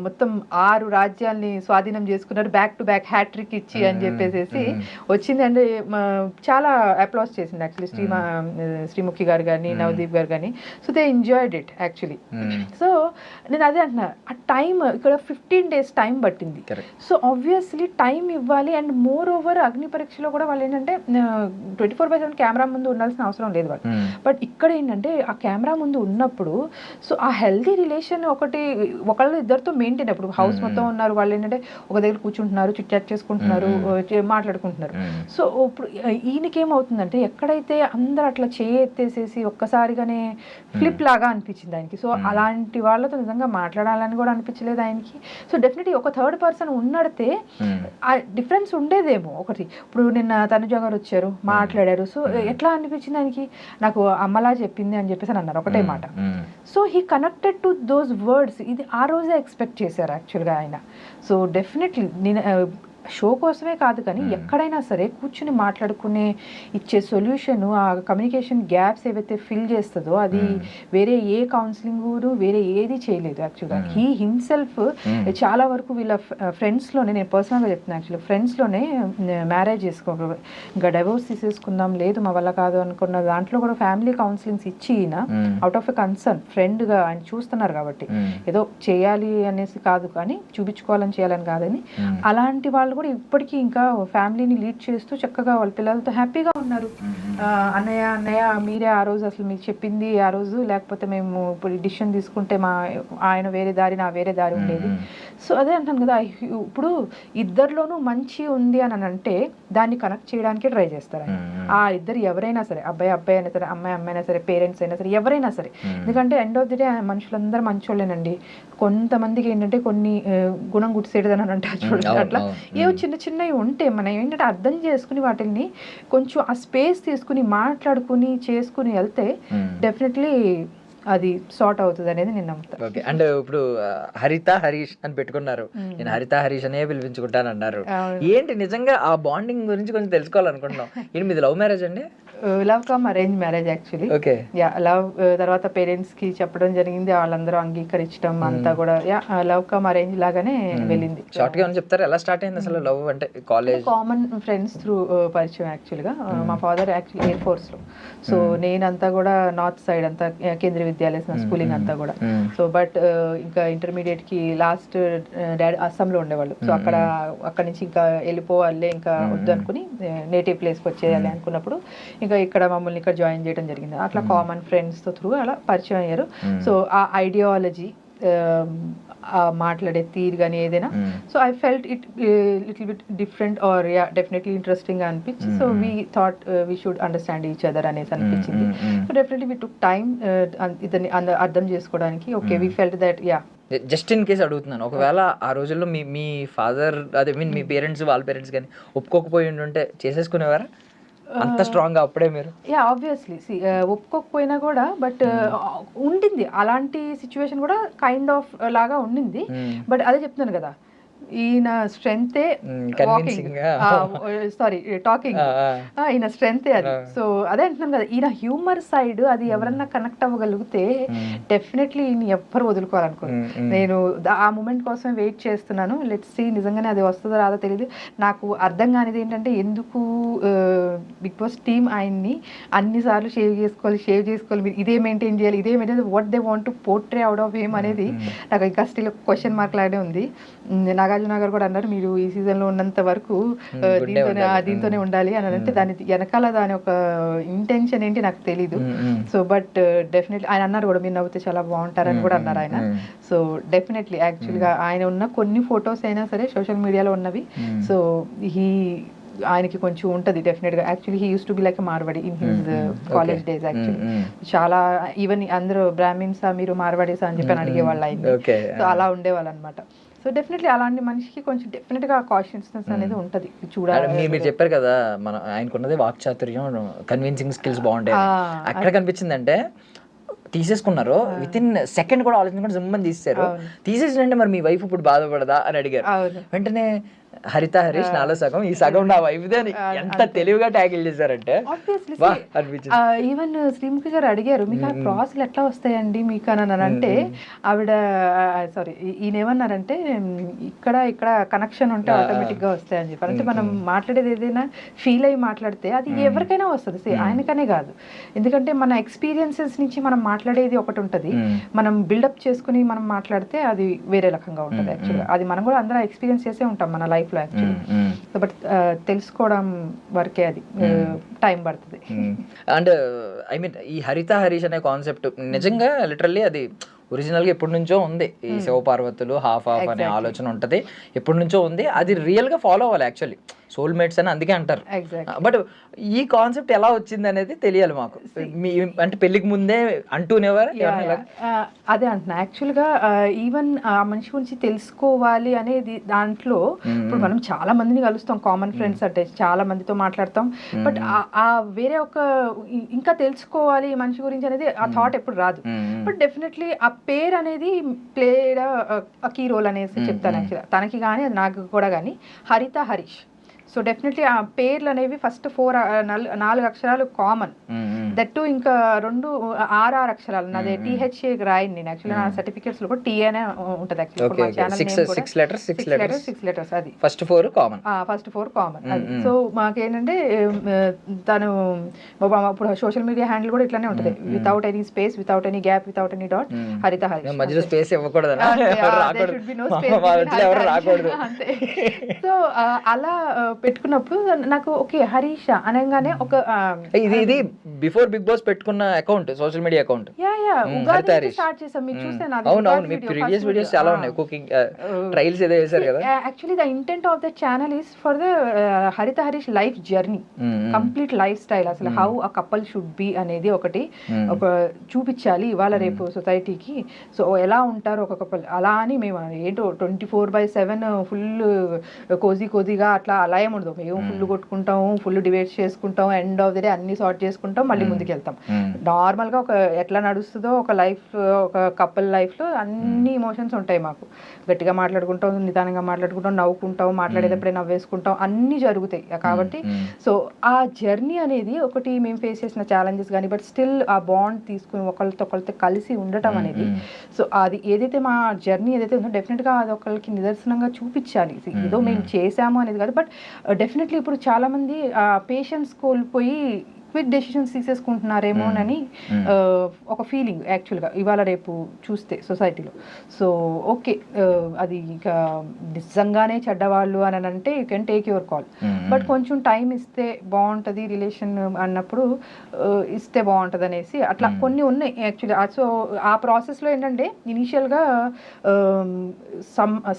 మొత్తం 6 రాజ్యాల్ని స్వాధీనం చేసుకున్నారు, బ్యాక్ టు బ్యాక్ హ్యాట్రిక్ ఇచ్చి అని చెప్పేసి వచ్చింది. అంటే చాలా అప్లాస్ చేసింది యాక్చువల్లీ శ్రీముఖి గారు కానీ నవదీప్ గారు కానీ. So they enjoyed it actually. So నేను అదే అంటున్నా, ఆ టైం ఇక్కడ 15 days టైం పట్టింది. సో ఆబ్వియస్లీ టైం ఇవ్వాలి. అండ్ మోర్ ఓవర్ అగ్ని పరీక్షలో కూడా వాళ్ళు ఏంటంటే 24/7 కెమెరా ముందు ఉండాల్సిన అవసరం లేదు వాళ్ళు. బట్ ఇక్కడ ఏంటంటే ఆ కెమెరా ముందు ఉన్నప్పుడు సో ఆ హెల్దీ రిలేషన్ ఒకళ్ళు ఇద్దరితో మెయింటైన్, ఇప్పుడు హౌస్ మొత్తం ఉన్నారు వాళ్ళు ఏంటంటే ఒక దగ్గర కూర్చుంటున్నారు, చిట్ చాట్ చేసుకుంటున్నారు, మాట్లాడుకుంటున్నారు. సో ఇప్పుడు ఈయనకేమవుతుందంటే ఎక్కడైతే అందరు అట్లా ఎత్తేసేసి ఒక్కసారిగానే ఫ్లిప్ లాగా అనిపించింది ఆయనకి. సో అలాంటి వాళ్ళతో నిజంగా మాట్లాడాలని కూడా అనిపించలేదు ఆయనకి. సో డెఫినెట్లీ ఒక థర్డ్ పర్సన్ ఉన్నడితే ఆ డిఫరెన్స్ ఉండేదేమో. ఒకటి ఇప్పుడు నిన్న తనుజ గారు వచ్చారు, మాట్లాడారు. సో ఎట్లా అనిపించింది ఆయనకి, నాకు అమ్మలా చెప్పింది అని చెప్పేసి అన్నారు ఒకటే మాట. So he connected to those words. ఇది ఆ రోజే ఎక్స్పెక్ట్ చేశారు యాక్చువల్గా ఆయన. సో డెఫినెట్లీ నేను షో కోసమే కాదు కానీ ఎక్కడైనా సరే కూర్చుని మాట్లాడుకునే ఇచ్చే సొల్యూషన్, ఆ కమ్యూనికేషన్ గ్యాప్స్ ఏవైతే ఫిల్ చేస్తుందో అది వేరే ఏ కౌన్సిలింగ్ వేరే ఏది చేయలేదు యాక్చువల్గా. హీ హిమ్సెల్ఫ్ చాలా వరకు వీళ్ళ ఫ్రెండ్స్లోనే, నేను పర్సనల్గా చెప్తున్నాను యాక్చువల్లీ, ఫ్రెండ్స్లోనే మ్యారేజ్ చేసుకోకూడదు, ఇంకా డైవోర్స్ తీసేసుకుందాం, లేదు మా వల్ల కాదు అనుకున్న దాంట్లో కూడా ఫ్యామిలీ కౌన్సిలింగ్స్ ఇచ్చి ఈయన అవుట్ ఆఫ్ ఎ కన్సర్న్ ఫ్రెండ్గా ఆయన చూస్తున్నారు కాబట్టి, ఏదో చేయాలి అనేసి కాదు కానీ చూపించుకోవాలని చేయాలని కాదని, అలాంటి వాళ్ళు కూడా ఇప్పటికీ ఇంకా ఫ్యామిలీని లీడ్ చేస్తూ చక్కగా వాళ్ళ పిల్లలతో హ్యాపీగా ఉన్నారు. అన్నయ్య మీరే ఆ రోజు అసలు మీకు చెప్పింది ఆ రోజు, లేకపోతే మేము ఇప్పుడు డిసిషన్ తీసుకుంటే ఆయన వేరే దారి నా వేరే దారి ఉండేది. సో అదే అంటాను కదా, ఇప్పుడు ఇద్దరిలోనూ మంచి ఉంది అని అంటే దాన్ని కనెక్ట్ చేయడానికే ట్రై చేస్తారు ఆ ఇద్దరు ఎవరైనా సరే, అబ్బాయి అయినా సరే, అమ్మాయి అయినా సరే, పేరెంట్స్ అయినా సరే, ఎవరైనా సరే. ఎందుకంటే ఎండ్ ఆఫ్ ది డే మనుషులందరూ మంచోళ్ళేనండి. కొంతమందికి ఏంటంటే కొన్ని గుణం గుడిసేటదని అని అంటారు చూడండి, అట్లా ఏవో చిన్నవి ఉంటే మనం ఏంటంటే అర్థం చేసుకుని వాటిని కొంచెం ఆ స్పేస్ తీసుకుని మాట్లాడుకుని చేసుకుని వెళ్తే డెఫినెట్లీ అది సార్ట్ అవుతుంది అనేది నేను నమ్ముతాను. ఓకే. అండ్ ఇప్పుడు హరిత హరీష్ అని పెట్టుకున్నారు, నేను హరిత హరీష్ అనే పిలిపించుకుంటాను అన్నారు. ఏంటి నిజంగా ఆ బాండింగ్ గురించి కొంచెం తెలుసుకోవాలనుకుంటున్నాం. ఏంటి మీది లవ్ మ్యారేజ్ అండి? Love come arrange marriage actually. Okay. Yeah love తర్వాత పేరెంట్స్ కి చెప్పడం జరిగింది, వాళ్ళందరూ అంగీకరించడం అంతా కూడా యా లవ్ కమ్ అరేంజ్ లాగానే వెళ్ళింది. షార్ట్ గా చెప్తారు ఎలా స్టార్ట్ అయింది అసలు లవ్? అంటే కాలేజ్ కామన్ ఫ్రెండ్స్ త్రూ పరిచయం యాక్చువల్గా. మా ఫాదర్ యాక్చువల్లీ ఎయిర్ ఫోర్స్ లో, సో నేనంతా కూడా నార్త్ సైడ్ అంతా కేంద్రీయ విద్యాలయం నా స్కూలింగ్ అంతా కూడా. సో బట్ ఇంకా ఇంటర్మీడియట్ కి లాస్ట్ డాడీ అస్సాంలో ఉండేవాళ్ళు. సో అక్కడ నుంచి ఇంకా వెళ్ళిపోవాలి, ఇంకా వద్దు అనుకుని నేటివ్ ప్లేస్కి వచ్చేయాలి అనుకున్నప్పుడు ఇంకా ఇక్కడ మమ్మల్ని ఇక్కడ జాయిన్ చేయడం జరిగింది. అట్లా కామన్ ఫ్రెండ్స్ తో త్రూ అలా పరిచయం అయ్యారు. సో ఆ ఐడియాలజీ, మాట్లాడే తీరు కానీ ఏదైనా, so I felt it little bit different or ya definitely interesting గా అనిపించి, so we thought we should understand each other అనేసి అనిపించింది. So definitely we took time ఇతన్ని అర్థం చేసుకోవడానికి. Okay, we felt that ya. Just in case అడుగుతున్నాను, ఒకవేళ ఆ రోజుల్లో మీ ఫాదర్ అదే మీ పేరెంట్స్ వాళ్ళ పేరెంట్స్ కానీ ఒప్పుకోకపోయి ఉంటే చేసేసుకునేవారా అంత స్ట్రాంగ్ గా అప్పుడే మీరు? యా ఆబ్వియస్లీ ఒప్పుకోకపోయినా కూడా బట్ ఉండింది అలాంటి సిచ్యువేషన్ కూడా కైండ్ ఆఫ్ లాగా ఉండింది. బట్ అదే చెప్తున్నాను కదా, ఈయన స్ట్రెంగ్తే టాకింగ్, ఈయన స్ట్రెంగ్తే అది. సో అదే అంటున్నాను కదా, ఈయన హ్యూమర్ సైడ్ అది ఎవరన్నా కనెక్ట్ అవ్వగలిగితే డెఫినెట్లీ ఈయన ఎవ్వరు వదులుకోవాలనుకోను. నేను ఆ మూమెంట్ కోసమే వెయిట్ చేస్తున్నాను. లెట్స్ సీ నిజంగానే అది వస్తుందో రాదో తెలియదు. నాకు అర్థం కానిది ఏంటంటే ఎందుకు బిగ్ బాస్ టీమ్ ఆయన్ని అన్నిసార్లు షేవ్ చేసుకోవాలి మీరు ఇదే మెయింటైన్ చేయాలి, ఇదే maintain, what they want to portray out of him అనేది నాకు ఇంకా స్టిల్ క్వశ్చన్ మార్క్ లాగానే ఉంది. నాగార్జున గారు కూడా అన్నారు మీరు ఈ సీజన్ లో ఉన్నంత వరకు దీంతోనే ఉండాలి అని అంటే దాని వెనకాల దాని ఒక ఇంటెన్షన్ ఏంటి నాకు తెలీదు. సో బట్ డెఫినెట్లీ ఆయన అన్నారు కూడా మీరు నవ్వుతే చాలా బాగుంటారని కూడా అన్నారు ఆయన. సో డెఫినెట్లీ యాక్చువల్గా ఆయన ఉన్న కొన్ని ఫొటోస్ అయినా సరే సోషల్ మీడియాలో ఉన్నవి, సో ఆయనకి కొంచెం ఉంటుంది డెఫినెట్ గా. Actually he use to be like Marwari in his college days. Actually చాలా ఈవెన్ అందరూ బ్రాహ్మిన్స్ మీరు మార్వాడీసా అని చెప్పి అడిగేవాళ్ళు ఆయన. సో అలా ఉండేవాళ్ళు అనమాట. సో డెఫినెట్లీ అలాంటి మనిషికి కొంచెం డెఫినెట్ గా కాన్షియస్నెస్ అనేది ఉంటది చూడాలి. మీరు చెప్పారు కదా మన ఆయనకున్నది వాక్చాతుర్యం, కన్విన్సింగ్ స్కిల్స్ బాగుంటాయి. అక్కడ కనిపించిందంటే తీసేసుకున్నారు, విత్ ఇన్ సెకండ్ కూడా ఆలోచించకుండా జమ్మని తీసేశారు. తీసేసినంటే మరి మీ వైఫ్ ఇప్పుడు బాధపడదా అని అడిగారు. వెంటనే హరిత హరీష్ నాలో సగం, ఈ సగం నా వైఫ్దే అని ఎంత తెలివిగా ట్యాకిల్ చేశారంటే ఈవెన్ శ్రీముఖి గారు అడిగారు మీకు ఆ ప్రాసెస్ ఎట్లా వస్తాయండి మీకు అని అంటే ఆవిడ సారీ ఈయన ఏమన్నారంటే ఇక్కడ కనెక్షన్ ఉంటే ఆటోమేటిక్ గా వస్తాయని చెప్పారు. అంటే మనం మాట్లాడేది ఏదైనా ఫీల్ అయ్యి మాట్లాడితే అది ఎవరికైనా వస్తుంది, ఆయనకనే కాదు. ఎందుకంటే మన ఎక్స్పీరియన్సెస్ నుంచి మనం మాట్లాడేది ఒకటి ఉంటుంది, మనం బిల్డప్ చేసుకుని మనం మాట్లాడితే అది వేరే రకంగా ఉంటుంది. యాక్చువల్గా అది మనం కూడా అందరూ ఎక్స్పీరియన్స్ చేసే ఉంటాం మన లైఫ్ లో యాక్చువల్లీ. సో బట్ తెలుసుకోవడం వరకే అది టైం పడుతుంది. అండ్ ఐ మీన్ ఈ హరిత హరీష్ అనే కాన్సెప్ట్ నిజంగా లిటరల్లీ అది ఒరిజినల్గా ఎప్పటి నుంచో ఉంది. ఈ శివపార్వతులు హాఫ్ అనే ఆలోచన ఉంటుంది, ఎప్పటి నుంచో ఉంది. అది రియల్గా ఫాలో అవ్వాలి యాక్చువల్లీ, సోల్మేట్స్ అని అందుకే అంటారు. బట్ ఈ కాన్సెప్ట్ ఎలా వచ్చింది అనేది తెలియాలి మాకు. అంటే పెళ్లికి ముందే అంటూనేవారు అదే అంటున్నా. యాక్చువల్గా ఈవెన్ ఆ మనిషి గురించి తెలుసుకోవాలి అనేది దాంట్లో ఇప్పుడు మనం చాలా మందిని కలుస్తాం, కామన్ ఫ్రెండ్స్ అంటే చాలా మందితో మాట్లాడతాం. బట్ ఆ వేరే ఒక ఇంకా తెలుసుకోవాలి ఈ మనిషి గురించి అనేది ఆ థాట్ ఎప్పుడు రాదు. బట్ డెఫినెట్లీ ఆ పేరు అనేది ప్లేడ్ కీ రోల్ అనేసి చెప్తాను. యాక్చువల్గా తనకి కానీ అది నాకు కూడా కానీ హరిత హరీష్. సో డెఫినెట్లీ ఆ పేర్లు అనేవి ఫస్ట్ 4 అక్షరాలు కామన్, దట్టు ఇంకా 6 అక్షరాలు. నాది THA రాయను నేను యాక్చువల్లీ, నా సర్టిఫికేట్స్ లో కూడా TA అనే ఉంటుంది యాక్చువల్లీ. 6 లెటర్స్ అది ఫస్ట్ 4 కామన్. అది సో మాకేంటంటే తను ఇప్పుడు సోషల్ మీడియా హ్యాండిల్ కూడా ఇట్లానే ఉంటుంది, without any space, without any gap, without any dot, హరిత హరీష్. మధ్యలో స్పేస్ ఇవ్వకూడదు. సో అలా పెట్టుకున్నప్పుడు నాకు ఓకే హరీష్ అనగానే ఒక ఇది బిఫోర్ బిగ్ బాస్ పెట్టుకున్న account, social media account. Ugadi start చేసాం, మీరు చూస్తే అవునవును, మీ ప్రీవియస్ వీడియోస్ చాలా ఉన్నాయి, కుకింగ్ ట్రైల్స్ ఏదో చేశారు కదా. Actually the intent of the channel is for the Haritha Harish life journey, complete life style, అసలు how a couple should be అనేది ఒకటి ఒక చూపించాలి ఇవాళ రేపు సొసైటీకి. సో ఎలా ఉంటారు ఒక కపుల్ అలా అని మేము ఏంటో 24/7 ఫుల్ కోజీగా అట్లా అలా ఏముండదు. మేము ఫుల్ కొట్టుకుంటాము, ఫుల్ డిబేట్స్ చేసుకుంటాం, ఎండ్ ఆఫ్ ది డే అన్ని సార్ట్ చేసుకుంటాం, మళ్ళీ ముందుకు వెళ్తాం. నార్మల్గా ఒక ఎట్లా నడుస్తుందో ఒక లైఫ్, ఒక కపుల్ లైఫ్లో అన్ని ఇమోషన్స్ ఉంటాయి మాకు. గట్టిగా మాట్లాడుకుంటాం, నిదానంగా మాట్లాడుకుంటాం, నవ్వుకుంటాం, మాట్లాడేటప్పుడే నవ్వేసుకుంటాం, అన్నీ జరుగుతాయి. కాబట్టి సో ఆ జర్నీ అనేది ఒకటి మేము ఫేస్ చేసిన ఛాలెంజెస్ కానీ, బట్ స్టిల్ ఆ బాండ్ తీసుకుని ఒకరితో కలిసి ఉండటం అనేది, సో అది ఏదైతే మా జర్నీ ఏదైతే ఉందో డెఫినెట్గా అది ఒకరికి నిదర్శనంగా చూపించాలి. ఏదో మేము చేసాము అనేది కాదు, బట్ డెఫినెట్లీ ఇప్పుడు చాలామంది పేషెన్స్ కోల్పోయి క్విక్ డెసిషన్స్ తీసేసుకుంటున్నారేమోనని ఒక ఫీలింగ్ యాక్చువల్గా ఇవాళ రేపు చూస్తే సొసైటీలో. సో ఓకే అది ఇక నిజంగానే చెడ్డవాళ్ళు అని అంటే you can take your call, but కొంచెం టైం ఇస్తే బాగుంటుంది రిలేషన్ అన్నప్పుడు ఇస్తే బాగుంటుంది అనేసి అట్లా కొన్ని ఉన్నాయి యాక్చువల్లీ. సో ఆ ప్రాసెస్లో ఏంటంటే ఇనీషియల్గా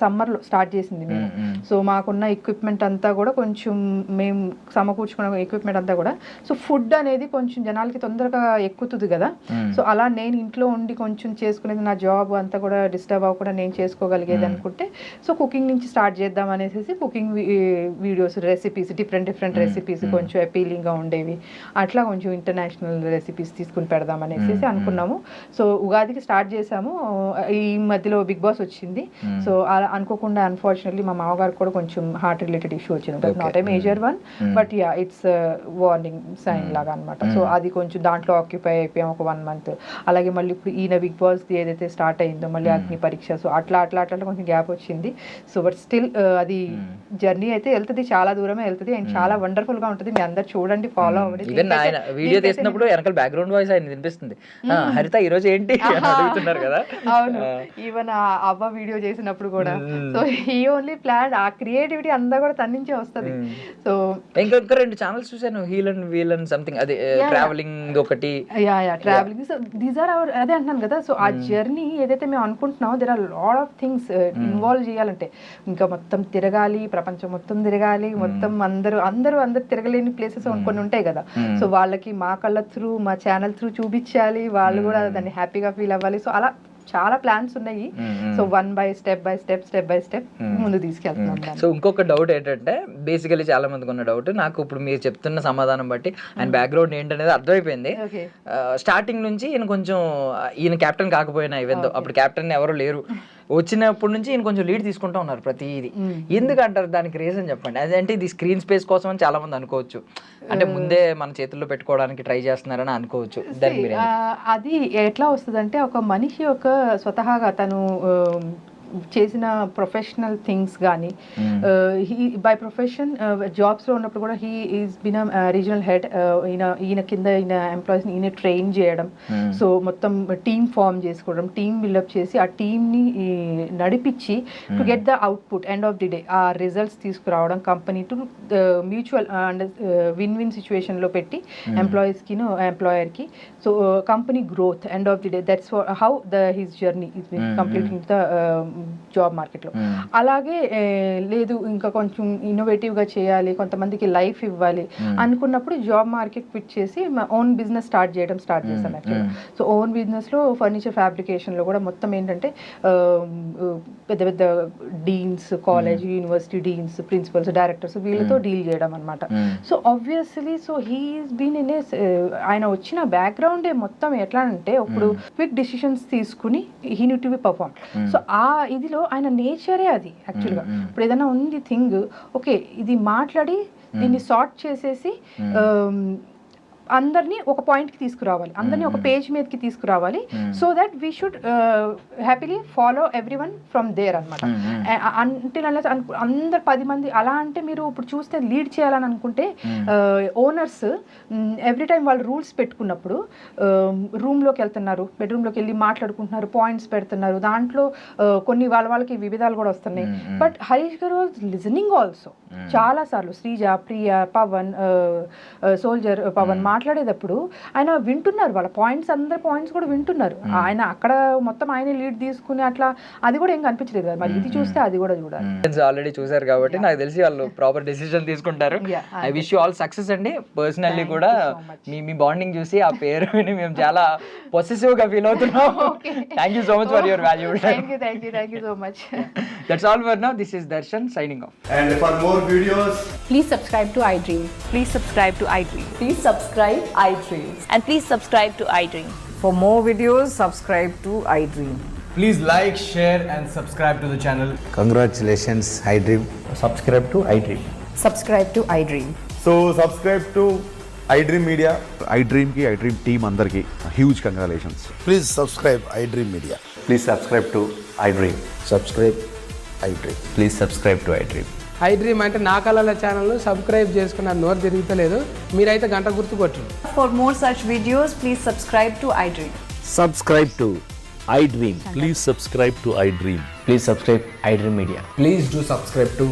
సమ్మర్లో స్టార్ట్ చేసింది మేము. సో మాకున్న ఎక్విప్మెంట్ అంతా కూడా కొంచెం మేము సమకూర్చుకున్న ఎక్విప్మెంట్ అంతా కూడా, సో ఫుడ్ అనేది కొంచెం జనాలకి తొందరగా ఎక్కుతుంది కదా. సో అలా నేను ఇంట్లో ఉండి కొంచెం చేసుకునేది, నా జాబ్ అంతా కూడా డిస్టర్బ్ అవ్వకుండా నేను చేసుకోగలిగేది అనుకుంటే, సో కుకింగ్ నుంచి స్టార్ట్ చేద్దాం అనేసి cooking videos, recipes, different recipes కొంచెం అపీలింగ్గా ఉండేవి, అట్లా కొంచెం ఇంటర్నేషనల్ రెసిపీస్ తీసుకుని పెడదాం అనేసి అనుకున్నాము. సో ఉగాదికి స్టార్ట్ చేసాము. ఈ మధ్యలో బిగ్ బాస్ వచ్చింది. సో అలా అనుకోకుండా అన్ఫార్చునేట్లీ మా మామగారు కూడా కొంచెం హార్ట్ రిలేటెడ్ ఇష్యూ వచ్చింది, but not a major one, but ya it's warning sign లాగా అనమాట. సో అది కొంచెం దాంట్లో ఆక్యుపై అయిపోయాం ఒక 1 month. అలాగే మళ్ళీ ఇప్పుడు ఈయన బిగ్ బాస్ ఏదైతే స్టార్ట్ అయిందో మళ్ళీ అగ్ని పరీక్ష, సో అట్లా కొంచెం గ్యాప్ వచ్చింది. సో బట్ స్టిల్ అది జర్నీ అయితే వెళ్తుంది, చాలా దూరమే వెళ్తుంది, అండ్ చాలా వండర్ఫుల్ గా ఉంటుంది. మీ అందరు చూడండి, ఫాలో అవ్వండి. వీడియో తీసినప్పుడు వెనకాల బ్యాక్గ్రౌండ్ వాయిస్ ఆయన వినిపిస్తుంది, హరిత ఈ రోజు ఏంటి అడుగుతున్నారు కదా. అవును, ఈవెన్ అవ్వ వీడియో చేసినప్పుడు కూడా. సో ఈ ఓన్లీ ప్లాన్, ఆ క్రియేటివిటీ అంతా కూడా తన నుంచే వస్తుంది. సో ఇంకా 2 ఛానల్స్ చూసాను, heal and wheel and something, అదే ట్రావెలింగ్ ఒకటి. Travelling, so these are our, అదే అంటున్నాను కదా. సో ఆ జర్నీ ఏదైతే మేము అనుకుంటున్నామో there are lot of things involve చేయాలంటే, ఇంకా మొత్తం తిరగాలి, ప్రపంచం మొత్తం తిరగాలి, మొత్తం అందరూ తిరగలేని ప్లేసెస్ కొన్ని ఉంటాయి కదా. సో వాళ్ళకి మా కళ్ళ త్రూ, మా ఛానల్ త్రూ చూపించాలి, వాళ్ళు కూడా దాన్ని హ్యాపీగా ఫీల్ అవ్వాలి. సో అలా చాలా ప్లాన్స్ ఉన్నాయి. సో స్టెప్ బై స్టెప్ ముందు తీసుకెళ్తున్నాం. సో ఇంకొక డౌట్ ఏంటంటే బేసికలీ చాలా మందికి ఉన్న డౌట్, నాకు ఇప్పుడు మీరు చెప్తున్న సమాధానం బట్టి ఆయన బ్యాక్గ్రౌండ్ ఏంటనేది అర్థమైపోయింది. స్టార్టింగ్ నుంచి ఈయన కొంచెం ఈయన కెప్టెన్ కాకపోయినా ఈవెన్ అప్పుడు కెప్టెన్ ఎవరు లేరు, వచ్చినప్పటి నుంచి ఈయన కొంచెం లీడ్ తీసుకుంటూ ఉన్నారు ప్రతిదీ. ఎందుకంటారు? దానికి రీజన్ చెప్పండి. అదేంటే ఇది స్క్రీన్ స్పేస్ కోసం అని చాలా మంది అనుకోవచ్చు, అంటే ముందే మన చేతుల్లో పెట్టుకోవడానికి ట్రై చేస్తున్నారని అనుకోవచ్చు. అది ఎట్లా వస్తుందంటే ఒక మనిషి ఒక స్వతహాగా తను చేసిన ప్రొఫెషనల్ థింగ్స్ కానీ బై ప్రొఫెషన్ జాబ్స్లో ఉన్నప్పుడు కూడా he is been regional head. ఈయన కింద ఎంప్లాయీస్ని ఈయన ట్రైన్ చేయడం, సో మొత్తం టీమ్ ఫామ్ చేసుకోవడం, టీమ్ బిల్డప్ చేసి ఆ టీమ్ని నడిపించి to get the output end of the day ఆ రిజల్ట్స్ తీసుకురావడం, company to mutual win win సిచ్యువేషన్లో పెట్టి ఎంప్లాయీస్కి ఎంప్లాయర్కి. So company growth end of the day, that's how his journey is been completing the job మార్కెట్లో. అలాగే లేదు ఇంకా కొంచెం ఇన్నోవేటివ్గా చేయాలి, కొంతమందికి లైఫ్ ఇవ్వాలి అనుకున్నప్పుడు జాబ్ మార్కెట్ క్విట్ చేసి ఓన్ బిజినెస్ స్టార్ట్ చేశాను యాక్చువల్గా. సో ఓన్ బిజినెస్లో ఫర్నిచర్ ఫ్యాబ్రికేషన్లో కూడా మొత్తం ఏంటంటే పెద్ద పెద్ద deans, college university deans, principals, directors వీళ్ళతో డీల్ చేయడం అనమాట. So obviously so he's been in ఆయన వచ్చిన బ్యాక్గ్రౌండే మొత్తం ఎట్లా అంటే ఇప్పుడు క్విక్ డిసిషన్స్ తీసుకుని he need to be perform. So ఆ ఇదిలో ఆయన నేచరే అది యాక్చువల్గా. ఇప్పుడు ఏదైనా ఉంది థింగ్, ఓకే ఇది మాట్లాడి దీన్ని సార్ట్ చేసేసి అందరినీ ఒక పాయింట్కి తీసుకురావాలి, అందరినీ ఒక పేజ్ మీదకి తీసుకురావాలి. So that we should happily follow everyone from there అనమాట. అంటే అందరు 10 మంది అలా అంటే మీరు ఇప్పుడు చూస్తే లీడ్ చేయాలని అనుకుంటే ఓనర్స్ ఎవ్రీ టైం వాళ్ళు రూల్స్ పెట్టుకున్నప్పుడు రూమ్లోకి వెళ్తున్నారు, బెడ్రూమ్లోకి వెళ్ళి మాట్లాడుకుంటున్నారు, పాయింట్స్ పెడుతున్నారు, దాంట్లో కొన్ని వాళ్ళకి విభేదాలు కూడా వస్తున్నాయి. బట్ హరీష్ గారు వాజ్ లిజనింగ్ ఆల్సో చాలా సార్లు. శ్రీజ, ప్రియ, పవన్, సోల్జర్ పవన్ మాట్లాడేటప్పుడు ఆయన వింటున్నారు, వాళ్ళ పాయింట్స్ అందరి పాయింట్స్ కూడా వింటున్నారు. ఆయన అక్కడ మొత్తం ఆయన లీడ్ తీసుకుని అట్లా అది కూడా ఏం కనిపించలేదు కదా. మరి ఇది చూస్తే అది కూడా చూడాలి. ఆల్రెడీ చూసారు కాబట్టి నాకు తెలిసి వాళ్ళు ప్రాపర్ డెసిషన్ తీసుకుంటారు. I wish you all success అండి. పర్సనల్లీ కూడా మీ బాండింగ్ చూసి ఆ పేరు విని మేము చాలా పొసెసివ్ గా ఫీల్ అవుతున్నాం. Thank you so much for your valuable time. Thank you so much. That's all for now. This is Darshan signing off. And for more videos, Please subscribe to iDream. Please subscribe to iDream. Please subscribe iDream. And please subscribe to iDream. For more videos, subscribe to iDream. please like, share and subscribe to the channel. Congratulations, iDream. Subscribe to iDream. Subscribe to iDream. So subscribe to iDream Media. iDream ki iDream team andarki huge congratulations. Please subscribe iDream Media. Please subscribe to iDream. Subscribe iDream. Please subscribe to iDream. iDream అంటే నా కళల channel subscribe చేసుకున్న నోరు తిరుగుతలేదు, మీరైతే గంట గుర్తు కొట్టండి. For more such videos, please subscribe to iDream. Subscribe to iDream. Please subscribe to iDream. Please subscribe iDream Media. Please do subscribe to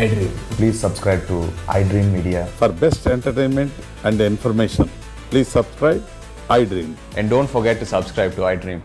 iDream. Please subscribe to iDream Media. For best entertainment and information, please subscribe iDream. And don't forget to subscribe to iDream.